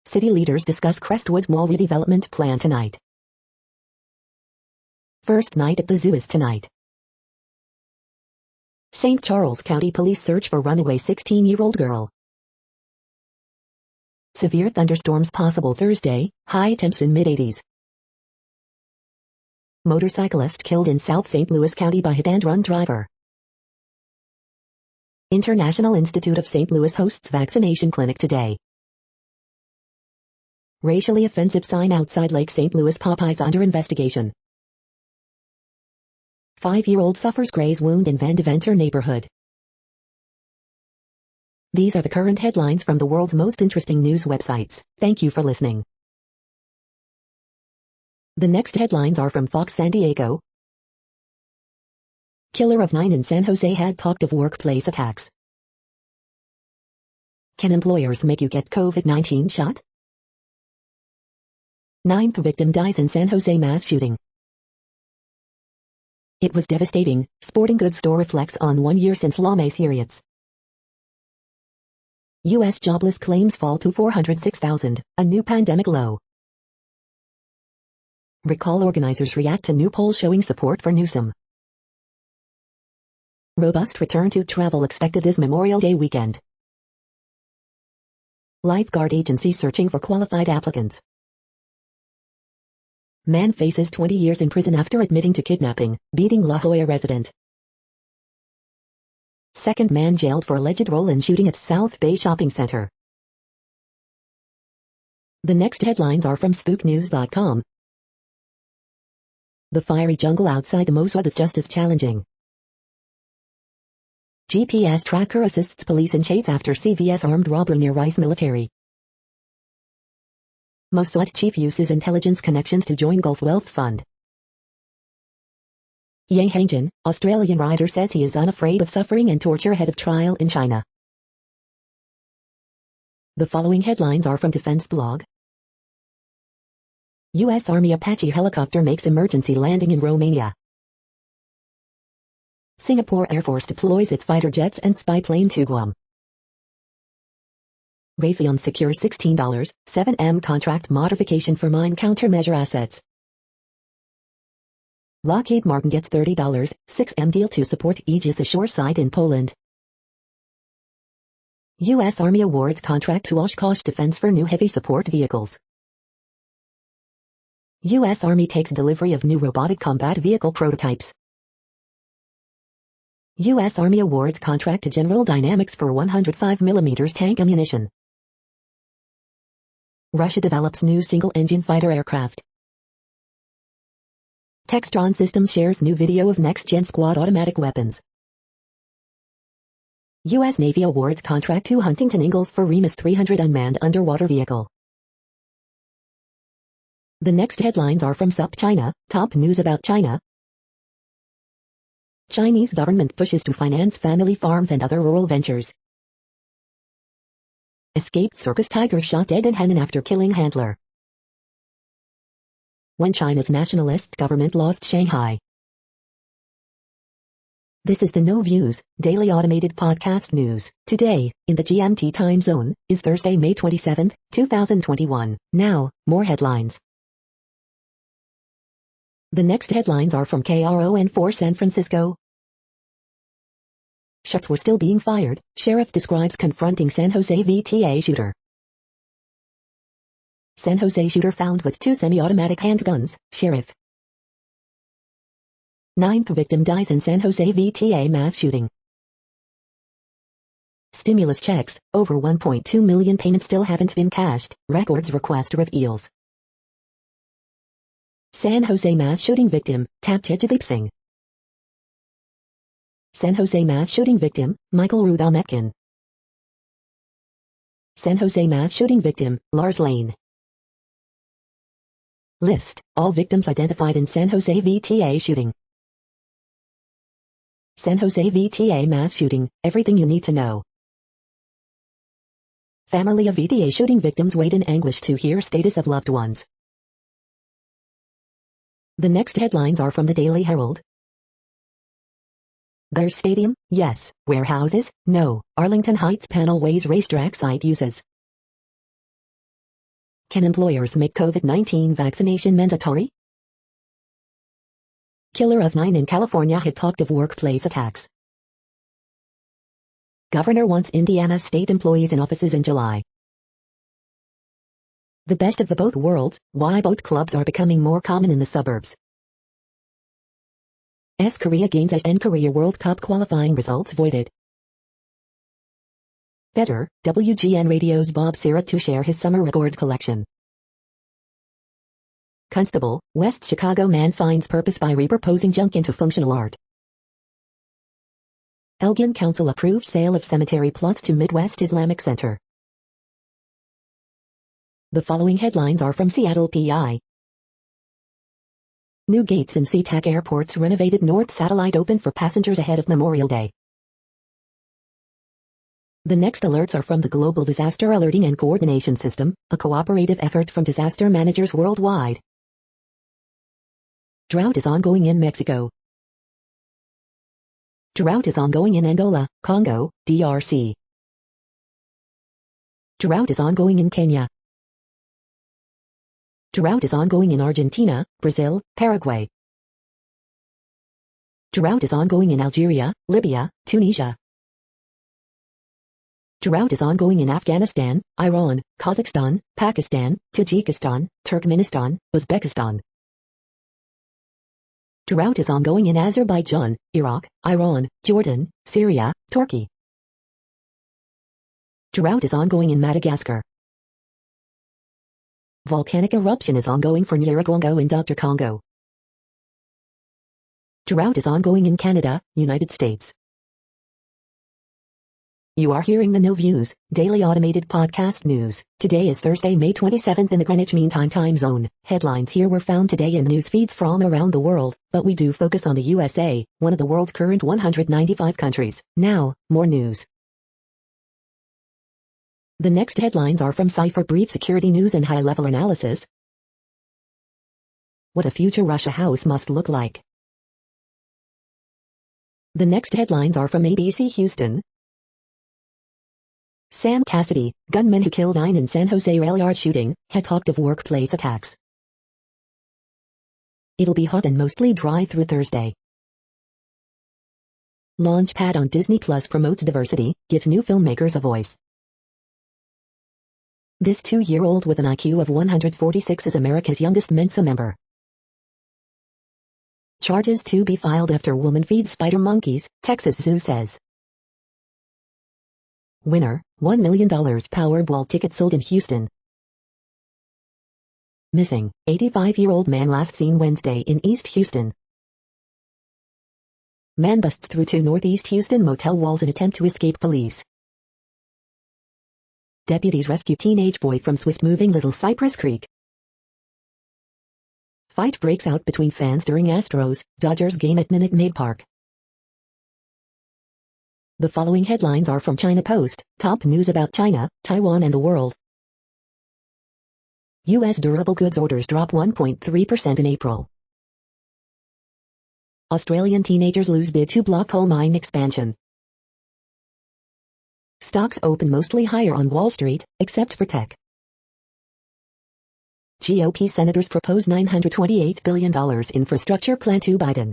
City leaders discuss Crestwood Mall redevelopment plan tonight. First night at the zoo is tonight. St. Charles County Police search for runaway 16-year-old girl. Severe thunderstorms possible Thursday, high temps in mid-80s. Motorcyclist killed in South St. Louis County by hit-and-run driver. International Institute of St. Louis hosts vaccination clinic today. Racially offensive sign outside Lake St. Louis Popeyes under investigation. 5-year-old suffers graze wound in Van Deventer neighborhood. These are the current headlines from the world's most interesting news websites. Thank you for listening. The next headlines are from Fox San Diego. Killer of 9 in San Jose had talked of workplace attacks. Can employers make you get COVID-19 shot? 9th victim dies in San Jose mass shooting. It was devastating. Sporting goods store reflects on 1 year since lawmaking riots. U.S. jobless claims fall to 406,000, a new pandemic low. Recall organizers react to new poll showing support for Newsom. Robust return to travel expected this Memorial Day weekend. Lifeguard agency searching for qualified applicants. Man faces 20 years in prison after admitting to kidnapping, beating La Jolla resident. Second man jailed for alleged role in shooting at South Bay Shopping Center. The next headlines are from SpookNews.com. The fiery jungle outside the Mossad is just as challenging. GPS tracker assists police in chase after CVS armed robbery near Rice Military. Mossad chief uses intelligence connections to join Gulf Wealth Fund. Yang Hangjin, Australian rider says he is unafraid of suffering and torture ahead of trial in China. The following headlines are from Defense Blog. U.S. Army Apache helicopter makes emergency landing in Romania. Singapore Air Force deploys its fighter jets and spy plane to Guam. Raytheon secures $16.7M contract modification for mine countermeasure assets. Lockheed Martin gets $30.6M deal to support Aegis ashore site in Poland. U.S. Army awards contract to Oshkosh Defense for new heavy support vehicles. U.S. Army takes delivery of new robotic combat vehicle prototypes. U.S. Army awards contract to General Dynamics for 105mm tank ammunition. Russia develops new single-engine fighter aircraft. Textron Systems shares new video of next-gen squad automatic weapons. U.S. Navy awards contract to Huntington Ingalls for Remus 300 unmanned underwater vehicle. The next headlines are from SupChina, top news about China. Chinese government pushes to finance family farms and other rural ventures. Escaped circus tiger shot dead in Henan after killing handler. When China's nationalist government lost Shanghai. This is the No Views, daily automated podcast news. Today, in the GMT time zone, is Thursday, May 27, 2021. Now, more headlines. The next headlines are from KRON4 San Francisco. Shots were still being fired, sheriff describes confronting San Jose VTA shooter. San Jose shooter found with 2 semi-automatic handguns, sheriff. 9th victim dies in San Jose VTA mass shooting. Stimulus checks, over 1.2 million payments still haven't been cashed, records request reveals. San Jose mass shooting victim, Taptejdeep Singh. San Jose mass shooting victim, Michael Rudolmetkin. San Jose mass shooting victim, Lars Lane. List, all victims identified in San Jose VTA shooting. San Jose VTA mass shooting, everything you need to know. Family of VTA shooting victims wait in anguish to hear status of loved ones. The next headlines are from the Daily Herald. There's stadium, yes. Warehouses, no. Arlington Heights panel weighs racetrack site uses. Can employers make COVID-19 vaccination mandatory? Killer of 9 in California hit talked of workplace attacks. Governor wants Indiana state employees in offices in July. The best of the both worlds, why boat clubs are becoming more common in the suburbs. Korea gains edge and Korea World Cup qualifying results voided. Better, WGN Radio's Bob Sirott to share his summer record collection. Constable, West Chicago man finds purpose by repurposing junk into functional art. Elgin Council approves sale of cemetery plots to Midwest Islamic Center. The following headlines are from Seattle PI. New gates in SeaTac Airport's renovated North Satellite open for passengers ahead of Memorial Day. The next alerts are from the Global Disaster Alerting and Coordination System, a cooperative effort from disaster managers worldwide. Drought is ongoing in Mexico. Drought is ongoing in Angola, Congo, DRC. Drought is ongoing in Kenya. Drought is ongoing in Argentina, Brazil, Paraguay. Drought is ongoing in Algeria, Libya, Tunisia. Drought is ongoing in Afghanistan, Iran, Kazakhstan, Pakistan, Tajikistan, Turkmenistan, Uzbekistan. Drought is ongoing in Azerbaijan, Iraq, Iran, Jordan, Syria, Turkey. Drought is ongoing in Madagascar. Volcanic eruption is ongoing for Nyiragongo in Dr. Congo. Drought is ongoing in Canada, United States. You are hearing the No Views, daily automated podcast news. Today is Thursday, May 27th in the Greenwich Mean Time zone. Headlines here were found today in news feeds from around the world, but we do focus on the USA, one of the world's current 195 countries. Now, more news. The next headlines are from Cypher Brief Security News and High-Level Analysis. What a future Russia house must look like. The next headlines are from ABC Houston. Sam Cassidy, gunman who killed 9 in San Jose rail yard shooting, had talked of workplace attacks. It'll be hot and mostly dry through Thursday. Launchpad on Disney Plus promotes diversity, gives new filmmakers a voice. This 2-year-old with an IQ of 146 is America's youngest Mensa member. Charges to be filed after woman feeds spider monkeys, Texas Zoo says. Winner, $1 million Powerball ticket sold in Houston. Missing, 85-year-old man last seen Wednesday in East Houston. Man busts through 2 Northeast Houston motel walls in attempt to escape police. Deputies rescue teenage boy from swift-moving Little Cypress Creek. Fight breaks out between fans during Astros-Dodgers game at Minute Maid Park. The following headlines are from China Post, top news about China, Taiwan and the world. U.S. durable goods orders drop 1.3% in April. Australian teenagers lose bid to block coal mine expansion. Stocks open mostly higher on Wall Street, except for tech. GOP senators propose $928 billion infrastructure plan to Biden.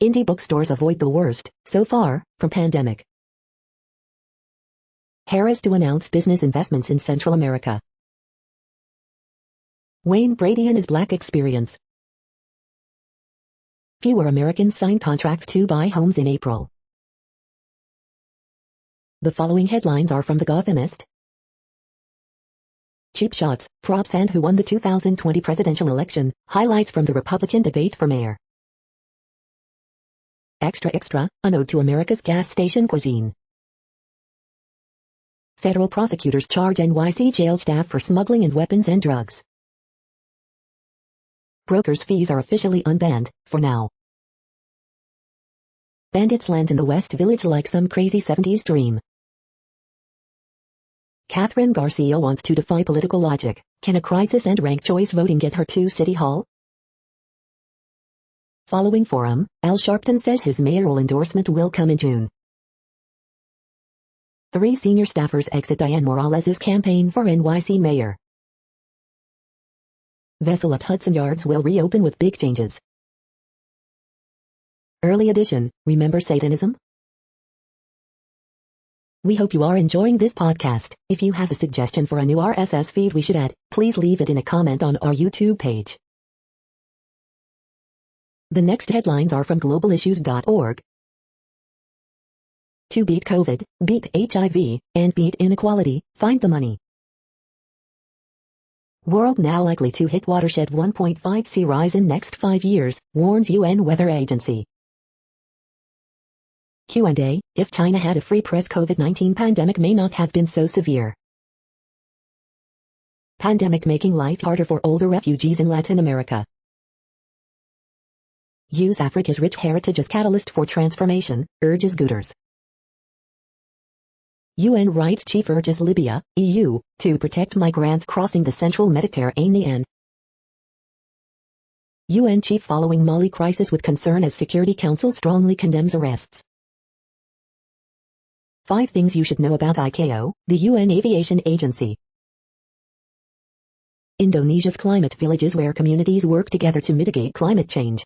Indie bookstores avoid the worst, so far, from pandemic. Harris to announce business investments in Central America. Wayne Brady and his Black experience. Fewer Americans sign contracts to buy homes in April. The following headlines are from The Gothamist. Cheap shots, props and who won the 2020 presidential election, highlights from the Republican debate for mayor. Extra Extra, an ode to America's gas station cuisine. Federal prosecutors charge NYC jail staff for smuggling and weapons and drugs. Brokers' fees are officially unbanned, for now. Bandits land in the West Village like some crazy 70s dream. Catherine Garcia wants to defy political logic. Can a crisis and ranked choice voting get her to City Hall? Following forum, Al Sharpton says his mayoral endorsement will come in June. 3 senior staffers exit Dianne Morales' campaign for NYC mayor. Vessel at Hudson Yards will reopen with big changes. Early edition, remember Satanism? We hope you are enjoying this podcast. If you have a suggestion for a new RSS feed we should add, please leave it in a comment on our YouTube page. The next headlines are from globalissues.org. To beat COVID, beat HIV, and beat inequality, find the money. World now likely to hit watershed 1.5 sea rise in next 5 years, warns UN Weather Agency. Q&A, if China had a free press, COVID-19 pandemic may not have been so severe. Pandemic making life harder for older refugees in Latin America. Use Africa's rich heritage as catalyst for transformation, urges Guterres. UN rights chief urges Libya, EU, to protect migrants crossing the central Mediterranean. UN chief following Mali crisis with concern as Security Council strongly condemns arrests. 5 things you should know about ICAO, the UN Aviation Agency. Indonesia's climate villages where communities work together to mitigate climate change.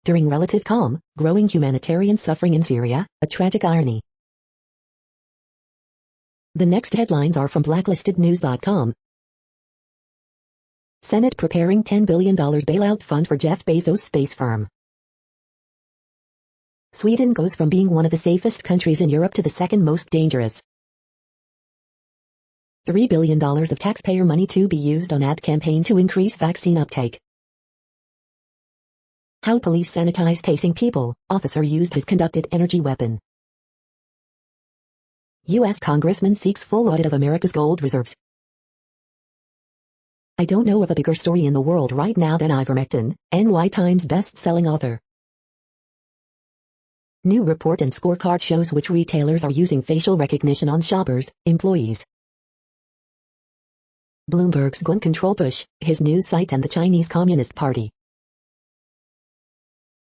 During relative calm, growing humanitarian suffering in Syria, a tragic irony. The next headlines are from blacklistednews.com. Senate preparing $10 billion bailout fund for Jeff Bezos' space firm. Sweden goes from being one of the safest countries in Europe to the second most dangerous. $3 billion of taxpayer money to be used on ad campaign to increase vaccine uptake. How police sanitize tasing people, officer used his conducted energy weapon. U.S. Congressman seeks full audit of America's gold reserves. I don't know of a bigger story in the world right now than ivermectin, NY Times best-selling author. New report and scorecard shows which retailers are using facial recognition on shoppers, employees. Bloomberg's gun control push, his news site and the Chinese Communist Party.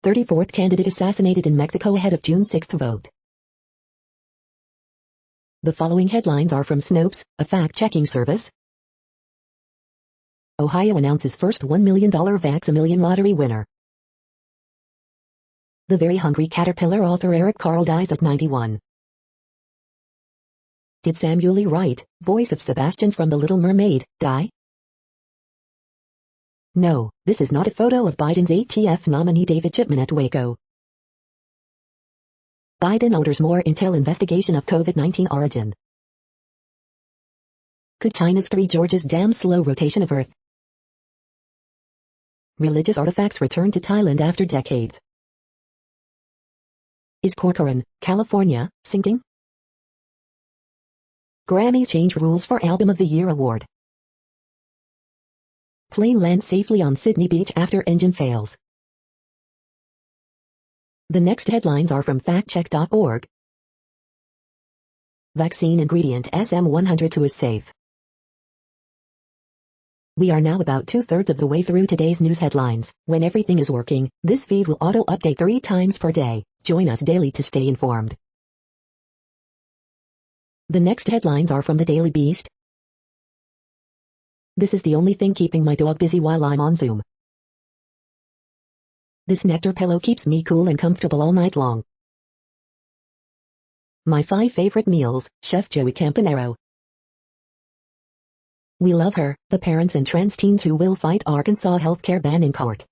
34th candidate assassinated in Mexico ahead of June 6 vote. The following headlines are from Snopes, a fact-checking service. Ohio announces first $1 million Vaccination lottery winner. The Very Hungry Caterpillar author Eric Carle dies at 91. Did Samuel E. Wright, voice of Sebastian from The Little Mermaid, die? No, this is not a photo of Biden's ATF nominee David Chipman at Waco. Biden orders more intel investigation of COVID-19 origin. Could China's Three Gorges Dam slow rotation of Earth? Religious artifacts return to Thailand after decades. Is Corcoran, California, sinking? Grammys change rules for Album of the Year award. Plane lands safely on Sydney Beach after engine fails. The next headlines are from factcheck.org. Vaccine ingredient SM102 is safe. We are now about 2/3 of the way through today's news headlines. When everything is working, this feed will auto-update 3 times per day. Join us daily to stay informed. The next headlines are from the Daily Beast. This is the only thing keeping my dog busy while I'm on Zoom. This nectar pillow keeps me cool and comfortable all night long. My 5 favorite meals, Chef Joey Campanero. We love her, the parents and trans teens who will fight Arkansas healthcare ban in court.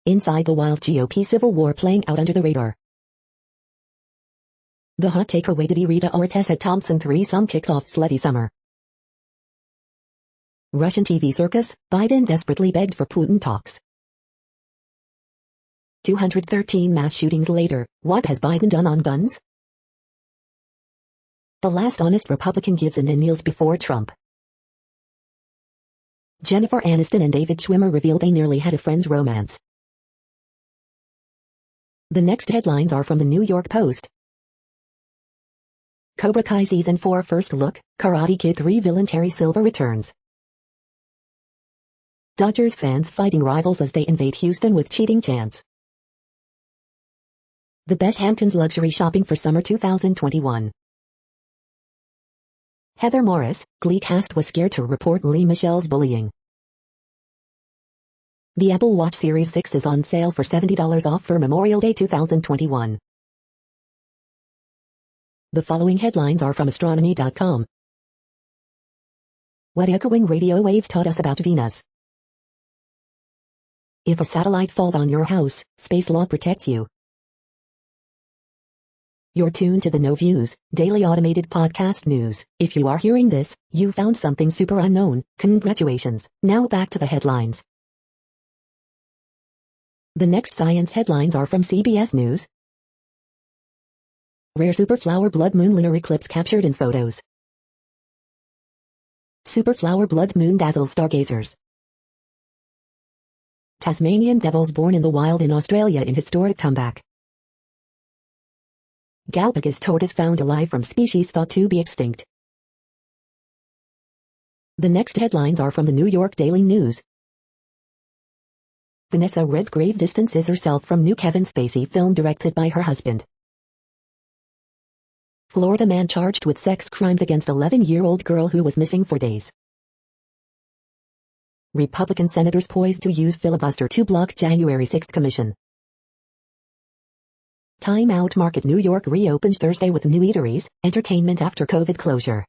Inside the wild GOP civil war playing out under the radar. The hot takeaway to Rita Ora at Thompson threesome kicks off slutty summer. Russian TV circus, Biden desperately begged for Putin talks. 213 mass shootings later, what has Biden done on guns? The last honest Republican gives in and kneels before Trump. Jennifer Aniston and David Schwimmer reveal they nearly had a friend's romance. The next headlines are from the New York Post. Cobra Kai Season 4 First Look, Karate Kid 3 Villain Terry Silver returns. Dodgers fans fighting rivals as they invade Houston with cheating chants. The Best Hamptons luxury shopping for summer 2021. Heather Morris, Glee cast was scared to report Lea Michele's bullying. The Apple Watch Series 6 is on sale for $70 off for Memorial Day 2021. The following headlines are from astronomy.com. What echoing radio waves taught us about Venus. If a satellite falls on your house, space law protects you. You're tuned to the No Views, daily automated podcast news. If you are hearing this, you found something super unknown. Congratulations. Now back to the headlines. The next science headlines are from CBS News. Rare superflower blood moon lunar eclipse captured in photos. Superflower blood moon dazzles stargazers. Tasmanian devils born in the wild in Australia in historic comeback. Galapagos tortoise found alive from species thought to be extinct. The next headlines are from the New York Daily News. Vanessa Redgrave distances herself from new Kevin Spacey film directed by her husband. Florida man charged with sex crimes against 11-year-old girl who was missing for days. Republican senators poised to use filibuster to block January 6 commission. Time Out Market New York reopens Thursday with new eateries, entertainment after COVID closure.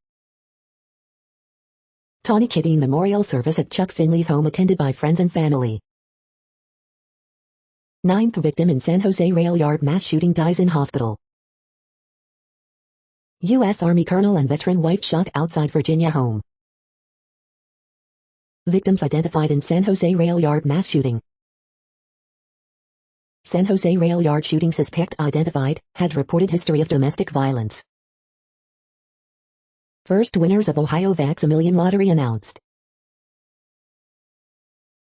Tawny Kitty memorial service at Chuck Finley's home attended by friends and family. 9th victim in San Jose rail yard mass shooting dies in hospital. U.S. Army colonel and veteran wife shot outside Virginia home. Victims identified in San Jose rail yard mass shooting. San Jose rail yard shooting suspect identified, had reported history of domestic violence. First winners of Ohio Vax-A-Million lottery announced.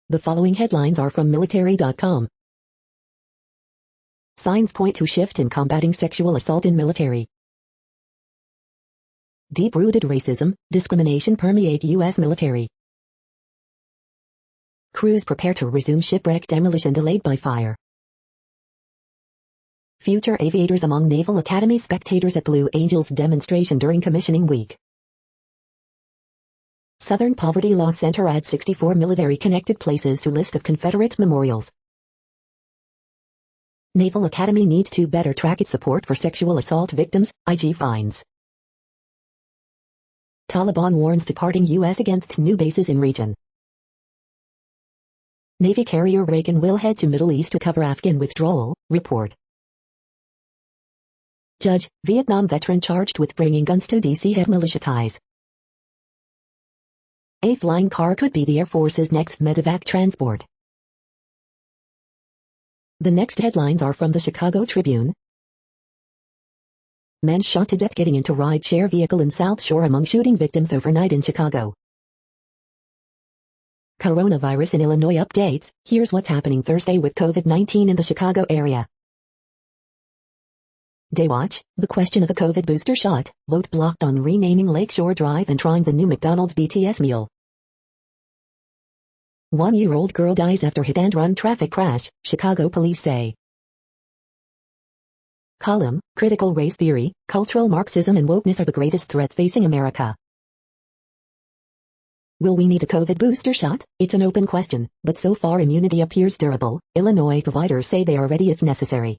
The following headlines are from military.com. Signs point to shift in combating sexual assault in military. Deep-rooted racism, discrimination permeate U.S. military. Crews prepare to resume shipwreck demolition delayed by fire. Future aviators among Naval Academy spectators at Blue Angels demonstration during commissioning week. Southern Poverty Law Center adds 64 military-connected places to list of Confederate memorials. Naval Academy needs to better track its support for sexual assault victims, IG fines. Taliban warns departing U.S. against new bases in region. Navy carrier Reagan will head to Middle East to cover Afghan withdrawal, report. Judge, Vietnam veteran charged with bringing guns to D.C. had militia ties. A flying car could be the Air Force's next medevac transport. The next headlines are from the Chicago Tribune. Man shot to death getting into ride-share vehicle in South Shore among shooting victims overnight in Chicago. Coronavirus in Illinois updates, here's what's happening Thursday with COVID-19 in the Chicago area. Daywatch, the question of a COVID booster shot, vote blocked on renaming Lakeshore Drive and trying the new McDonald's BTS meal. 1-year-old girl dies after hit-and-run traffic crash, Chicago police say. Column, Critical Race Theory, Cultural Marxism and Wokeness are the greatest threats facing America. Will we need a COVID booster shot? It's an open question, but so far immunity appears durable. Illinois providers say they are ready if necessary.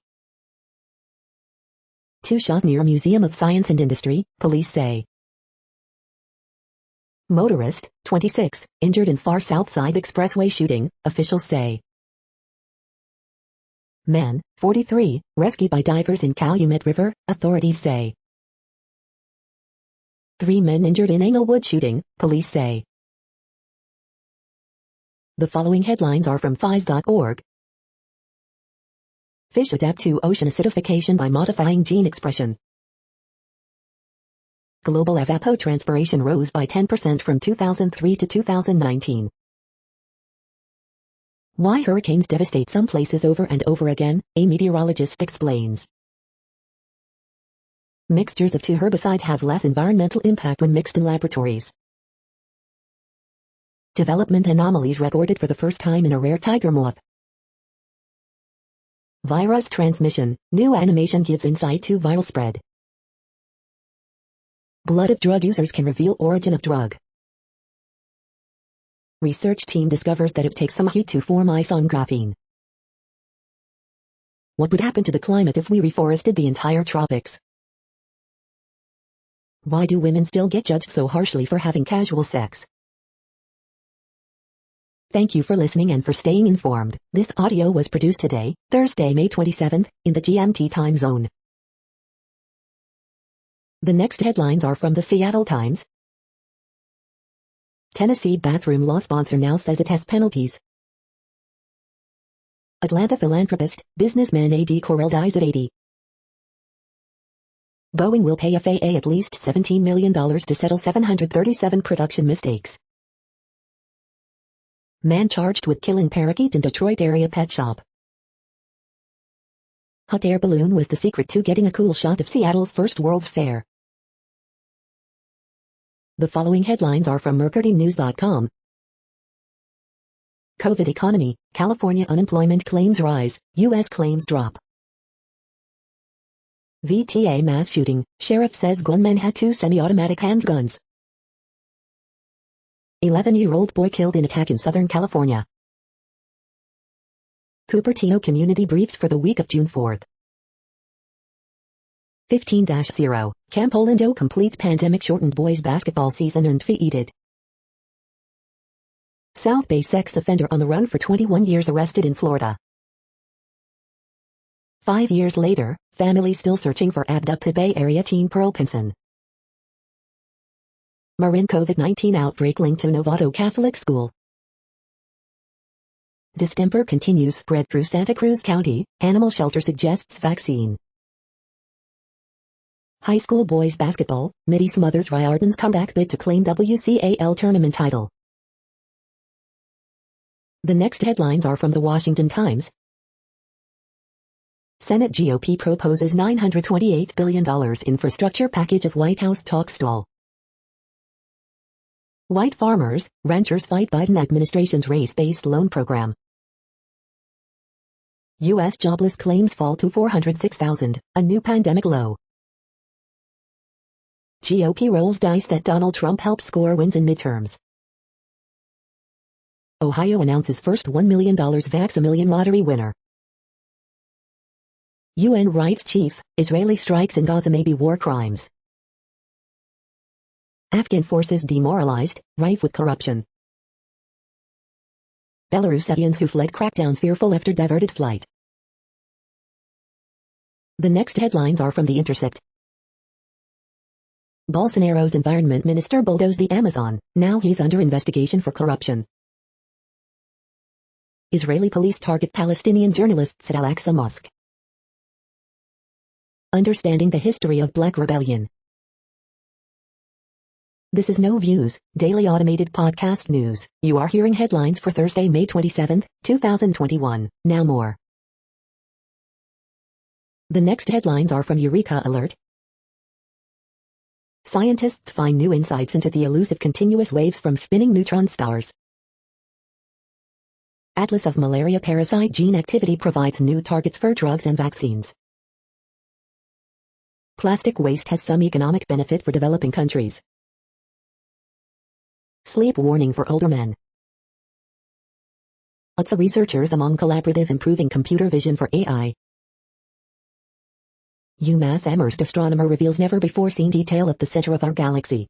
2 shot near Museum of Science and Industry, police say. Motorist, 26, injured in far South Side Expressway shooting, officials say. Man, 43, rescued by divers in Calumet River, authorities say. 3 men injured in Englewood shooting, police say. The following headlines are from phys.org. Fish adapt to ocean acidification by modifying gene expression. Global evapotranspiration rose by 10% from 2003 to 2019. Why hurricanes devastate some places over and over again, a meteorologist explains. Mixtures of 2 herbicides have less environmental impact when mixed in laboratories. Development anomalies recorded for the first time in a rare tiger moth. Virus transmission, new animation gives insight to viral spread. Blood of drug users can reveal origin of drug. Research team discovers that it takes some heat to form ice on graphene. What would happen to the climate if we reforested the entire tropics? Why do women still get judged so harshly for having casual sex? Thank you for listening and for staying informed. This audio was produced today, Thursday, May 27th, in the GMT time zone. The next headlines are from the Seattle Times. Tennessee bathroom law sponsor now says it has penalties. Atlanta philanthropist, businessman A.D. Correll dies at 80. Boeing will pay FAA at least $17 million to settle 737 production mistakes. Man charged with killing parakeet in Detroit area pet shop. Hot air balloon was the secret to getting a cool shot of Seattle's first World's Fair. The following headlines are from MercuryNews.com. COVID economy, California unemployment claims rise, U.S. claims drop. VTA mass shooting, sheriff says gunman had 2 semi-automatic handguns. 11-year-old boy killed in attack in Southern California. Cupertino community briefs for the week of June 4th. 15-0, Camp Orlando completes pandemic-shortened boys basketball season undefeated. South Bay sex offender on the run for 21 years arrested in Florida. 5 years later, family still searching for abducted Bay Area teen Pearl Pinson. Marin COVID-19 outbreak linked to Novato Catholic School. Distemper continues spread through Santa Cruz County, animal shelter suggests vaccine. High school boys basketball, Midi smothers Riordan's comeback bid to claim WCAL tournament title. The next headlines are from the Washington Times. Senate GOP proposes $928 billion infrastructure package as White House talks stall. White farmers, ranchers fight Biden administration's race-based loan program. U.S. jobless claims fall to 406,000, a new pandemic low. GOP rolls dice that Donald Trump helps score wins in midterms. Ohio announces first $1 million Vaccination lottery winner. UN rights chief, Israeli strikes in Gaza may be war crimes. Afghan forces demoralized, rife with corruption. Belarusians who fled crackdown fearful after diverted flight. The next headlines are from The Intercept. Bolsonaro's environment minister bulldozed the Amazon, now he's under investigation for corruption. Israeli police target Palestinian journalists at Al-Aqsa Mosque. Understanding the history of Black Rebellion. This is No Views, daily automated podcast news. You are hearing headlines for Thursday, May 27th, 2021. Now more. The next headlines are from Eureka Alert. Scientists find new insights into the elusive continuous waves from spinning neutron stars. Atlas of malaria parasite gene activity provides new targets for drugs and vaccines. Plastic waste has some economic benefit for developing countries. Sleep warning for older men. UTC researchers among collaborative improving computer vision for AI. UMass Amherst astronomer reveals never-before-seen detail of the center of our galaxy.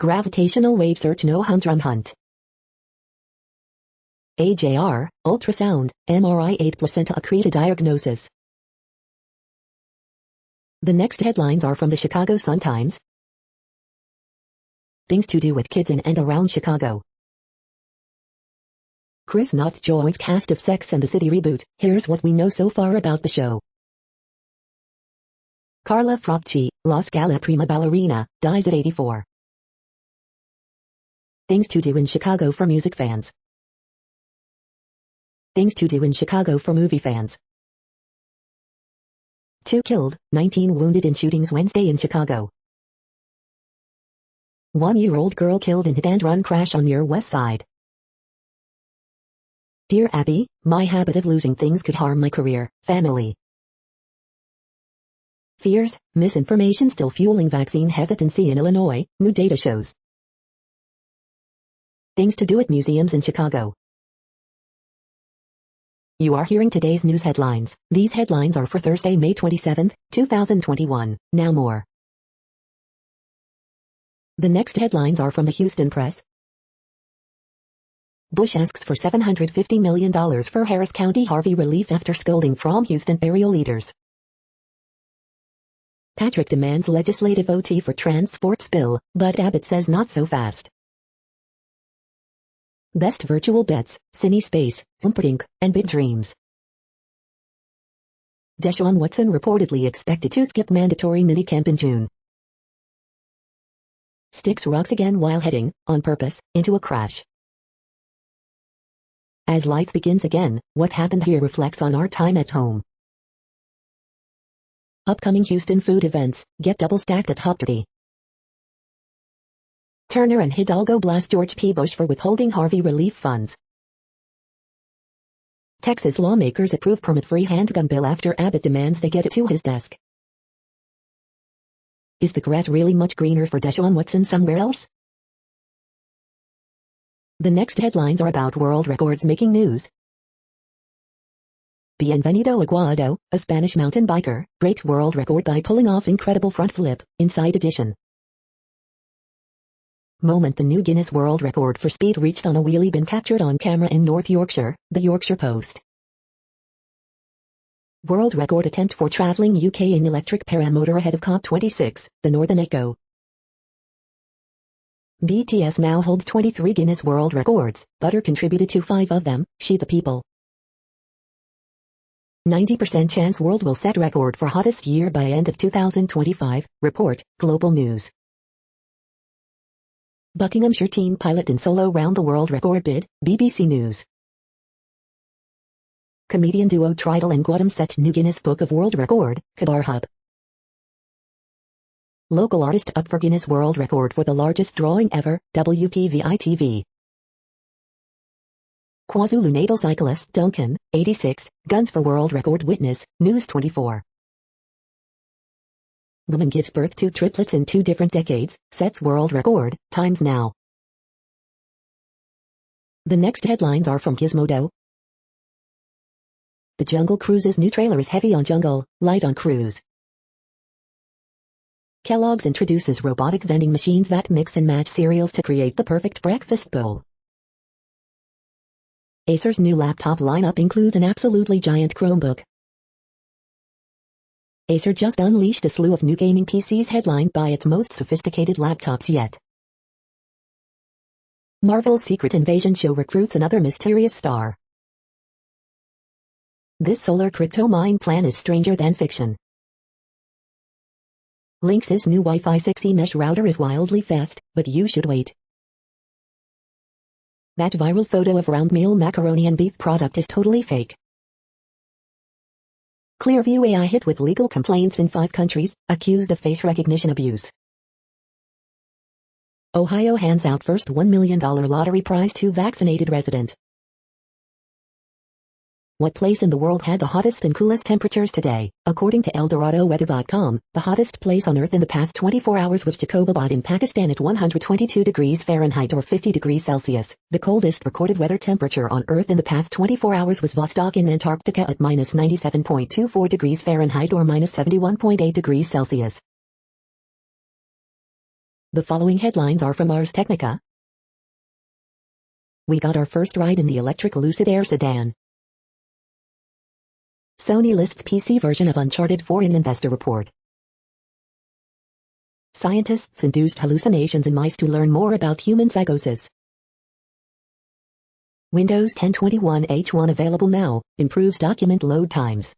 Gravitational wave search no humdrum hunt. AJR, ultrasound, MRI 8 placenta accreta diagnosis. The next headlines are from the Chicago Sun-Times. Things to do with kids in and around Chicago. Chris Noth joins cast of Sex and the City reboot. Here's what we know so far about the show. Carla Frocci, La Scala prima ballerina, dies at 84. Things to do in Chicago for music fans. Things to do in Chicago for movie fans. 2 killed, 19 wounded in shootings Wednesday in Chicago. 1-year-old girl killed in hit-and-run crash on near West Side. Dear Abby, my habit of losing things could harm my career, family. Fears, misinformation still fueling vaccine hesitancy in Illinois, new data shows. Things to do at museums in Chicago. You are hearing today's news headlines. These headlines are for Thursday, May 27, 2021. Now more. The next headlines are from the Houston Press. Bush asks for $750 million for Harris County Harvey relief after scolding from Houston area leaders. Patrick demands legislative OT for trans sports bill, but Abbott says not so fast. Best virtual bets, Cine Space, Humperdinck, and Big Dreams. Deshaun Watson reportedly expected to skip mandatory minicamp in June. Sticks rocks again while heading, on purpose, into a crash. As life begins again, what happened here reflects on our time at home. Upcoming Houston food events, get double stacked at Hopperty. Turner and Hidalgo blast George P. Bush for withholding Harvey relief funds. Texas lawmakers approve permit-free handgun bill after Abbott demands they get it to his desk. Is the grass really much greener for Deshaun Watson somewhere else? The next headlines are about world records making news. Bienvenido Aguado, a Spanish mountain biker, breaks world record by pulling off incredible front flip, Inside Edition. Moment the new Guinness World Record for speed reached on a wheelie been captured on camera in North Yorkshire, the Yorkshire Post. World record attempt for travelling UK in electric paramotor ahead of COP26, the Northern Echo. BTS now holds 23 Guinness World Records, Butter contributed to 5 of them, She the People. 90% chance world will set record for hottest year by end of 2025, report, Global News. Buckinghamshire teen pilot in solo round the world record bid, BBC News. Comedian duo Tridal and Guadam set new Guinness Book of World Record, Kabar Hub. Local artist up for Guinness World Record for the largest drawing ever, WPVI-TV. KwaZulu-Natal cyclist Duncan, 86, guns for world record witness, News 24. Woman gives birth to triplets in 2 different decades, sets world record, Times Now. The next headlines are from Gizmodo. The Jungle Cruise's new trailer is heavy on jungle, light on cruise. Kellogg's introduces robotic vending machines that mix and match cereals to create the perfect breakfast bowl. Acer's new laptop lineup includes an absolutely giant Chromebook. Acer just unleashed a slew of new gaming PCs headlined by its most sophisticated laptops yet. Marvel's Secret Invasion show recruits another mysterious star. This solar crypto mine plan is stranger than fiction. Lynx's new Wi-Fi 6E mesh router is wildly fast, but you should wait. That viral photo of round meal macaroni and beef product is totally fake. Clearview AI hit with legal complaints in 5 countries, accused of face recognition abuse. Ohio hands out first $1 million lottery prize to vaccinated resident. What place in the world had the hottest and coolest temperatures today? According to ElDoradoWeather.com, the hottest place on Earth in the past 24 hours was Jacobabad in Pakistan at 122 degrees Fahrenheit or 50 degrees Celsius. The coldest recorded weather temperature on Earth in the past 24 hours was Vostok in Antarctica at minus 97.24 degrees Fahrenheit or minus 71.8 degrees Celsius. The following headlines are from Ars Technica. We got our first ride in the electric Lucid Air sedan. Sony lists PC version of Uncharted 4 in investor report. Scientists induced hallucinations in mice to learn more about human psychosis. Windows 10 21H1 available now, improves document load times.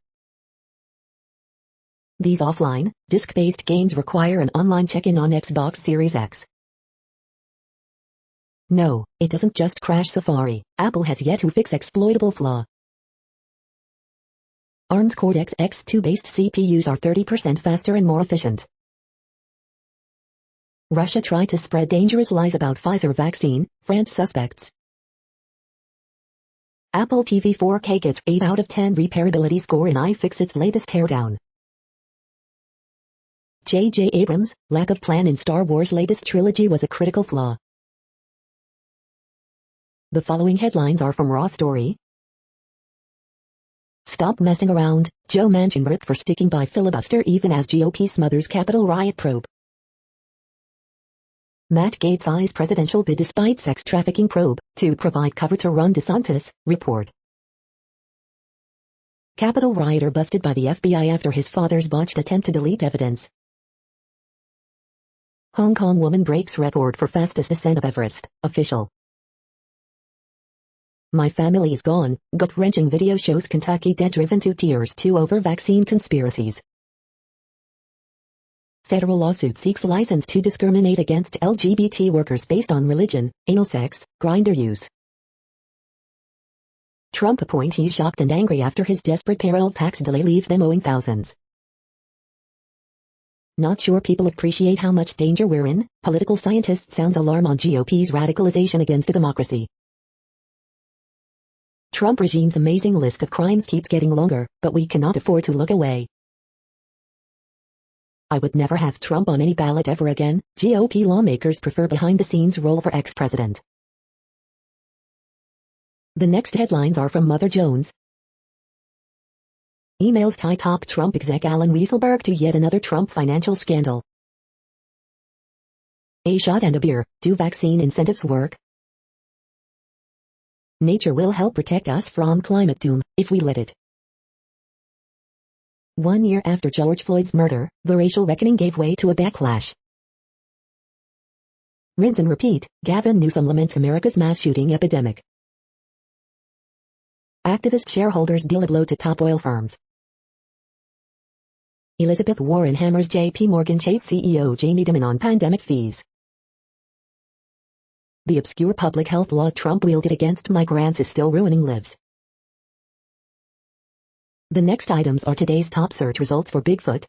These offline, disk-based games require an online check-in on Xbox Series X. No, it doesn't just crash Safari. Apple has yet to fix exploitable flaw. ARM's Cortex X2-based CPUs are 30% faster and more efficient. Russia tried to spread dangerous lies about Pfizer vaccine, France suspects. Apple TV 4K gets 8 out of 10 repairability score in iFixit's latest teardown. J.J. Abrams' lack of plan in Star Wars' latest trilogy was a critical flaw. The following headlines are from Raw Story. Stop messing around, Joe Manchin ripped for sticking by filibuster even as GOP smothers Capitol riot probe. Matt Gaetz eyes presidential bid despite sex trafficking probe, to provide cover to run DeSantis, report. Capitol rioter busted by the FBI after his father's botched attempt to delete evidence. Hong Kong woman breaks record for fastest ascent of Everest, official. My family is gone, gut-wrenching video shows Kentucky dead driven to tears too over vaccine conspiracies. Federal lawsuit seeks license to discriminate against LGBT workers based on religion, anal sex, Grindr use. Trump appointees shocked and angry after his desperate payroll tax delay leaves them owing thousands. Not sure people appreciate how much danger we're in, political scientist sounds alarm on GOP's radicalization against the democracy. Trump regime's amazing list of crimes keeps getting longer, but we cannot afford to look away. I would never have Trump on any ballot ever again. GOP lawmakers prefer behind-the-scenes role for ex-president. The next headlines are from Mother Jones. Emails tie top Trump exec Alan Weisselberg to yet another Trump financial scandal. A shot and a beer, do vaccine incentives work? Nature will help protect us from climate doom, if we let it. 1 year after George Floyd's murder, the racial reckoning gave way to a backlash. Rinse and repeat, Gavin Newsom laments America's mass shooting epidemic. Activist shareholders deal a blow to top oil firms. Elizabeth Warren hammers J.P. Morgan Chase CEO Jamie Dimon on pandemic fees. The obscure public health law Trump wielded against migrants is still ruining lives. The next items are today's top search results for Bigfoot.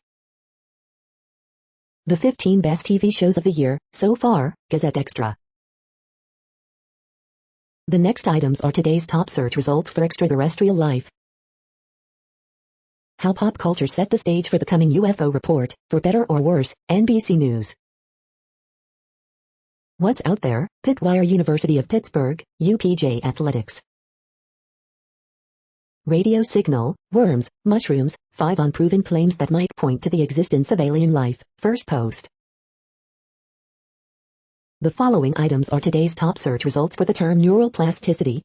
The 15 best TV shows of the year, so far, Gazette Extra. The next items are today's top search results for extraterrestrial life. How pop culture set the stage for the coming UFO report, for better or worse, NBC News. What's out there? Pittwire University of Pittsburgh, UPJ Athletics. Radio signal, worms, mushrooms, 5 unproven claims that might point to the existence of alien life, first post. The following items are today's top search results for the term neuroplasticity.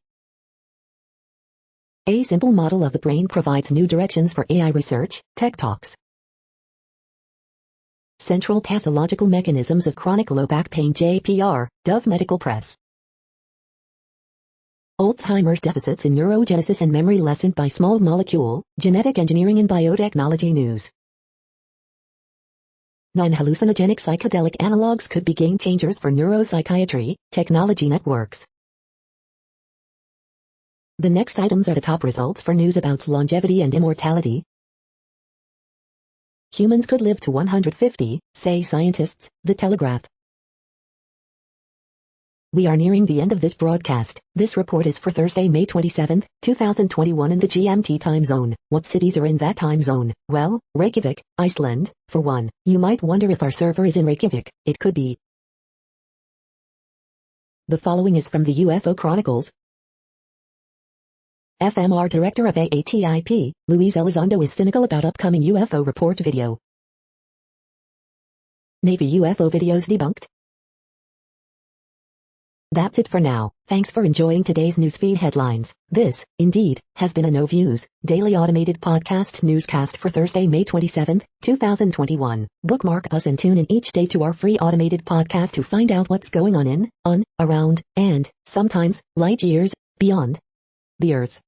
A simple model of the brain provides new directions for AI research, Tech Talks. Central pathological mechanisms of chronic low back pain JPR, Dove Medical Press. Alzheimer's deficits in neurogenesis and memory lessened by small molecule, genetic engineering and biotechnology news. 9 hallucinogenic psychedelic analogs could be game changers for neuropsychiatry, technology networks. The next items are the top results for news about longevity and immortality. Humans could live to 150, say scientists, The Telegraph. We are nearing the end of this broadcast. This report is for Thursday, May 27, 2021 in the GMT time zone. What cities are in that time zone? Well, Reykjavik, Iceland, for one. You might wonder if our server is in Reykjavik. It could be. The following is from the UFO Chronicles. FMR Director of AATIP, Luis Elizondo is cynical about upcoming UFO report video. Navy UFO videos debunked. That's it for now. Thanks for enjoying today's newsfeed headlines. This, indeed, has been a No Views, daily automated podcast newscast for Thursday, May 27, 2021. Bookmark us and tune in each day to our free automated podcast to find out what's going on, around, and, sometimes, light years, beyond the Earth.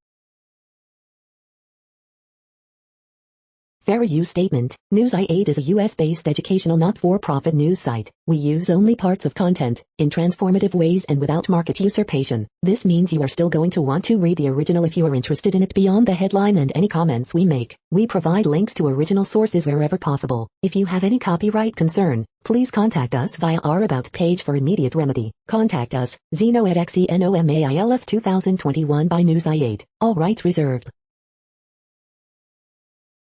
Fair use statement. News i8 is a US-based educational not-for-profit news site. We use only parts of content, in transformative ways and without market usurpation. This means you are still going to want to read the original if you are interested in it beyond the headline and any comments we make. We provide links to original sources wherever possible. If you have any copyright concern, please contact us via our About page for immediate remedy. Contact us, Zeno at XENOMAILS 2021 by News i8. All rights reserved.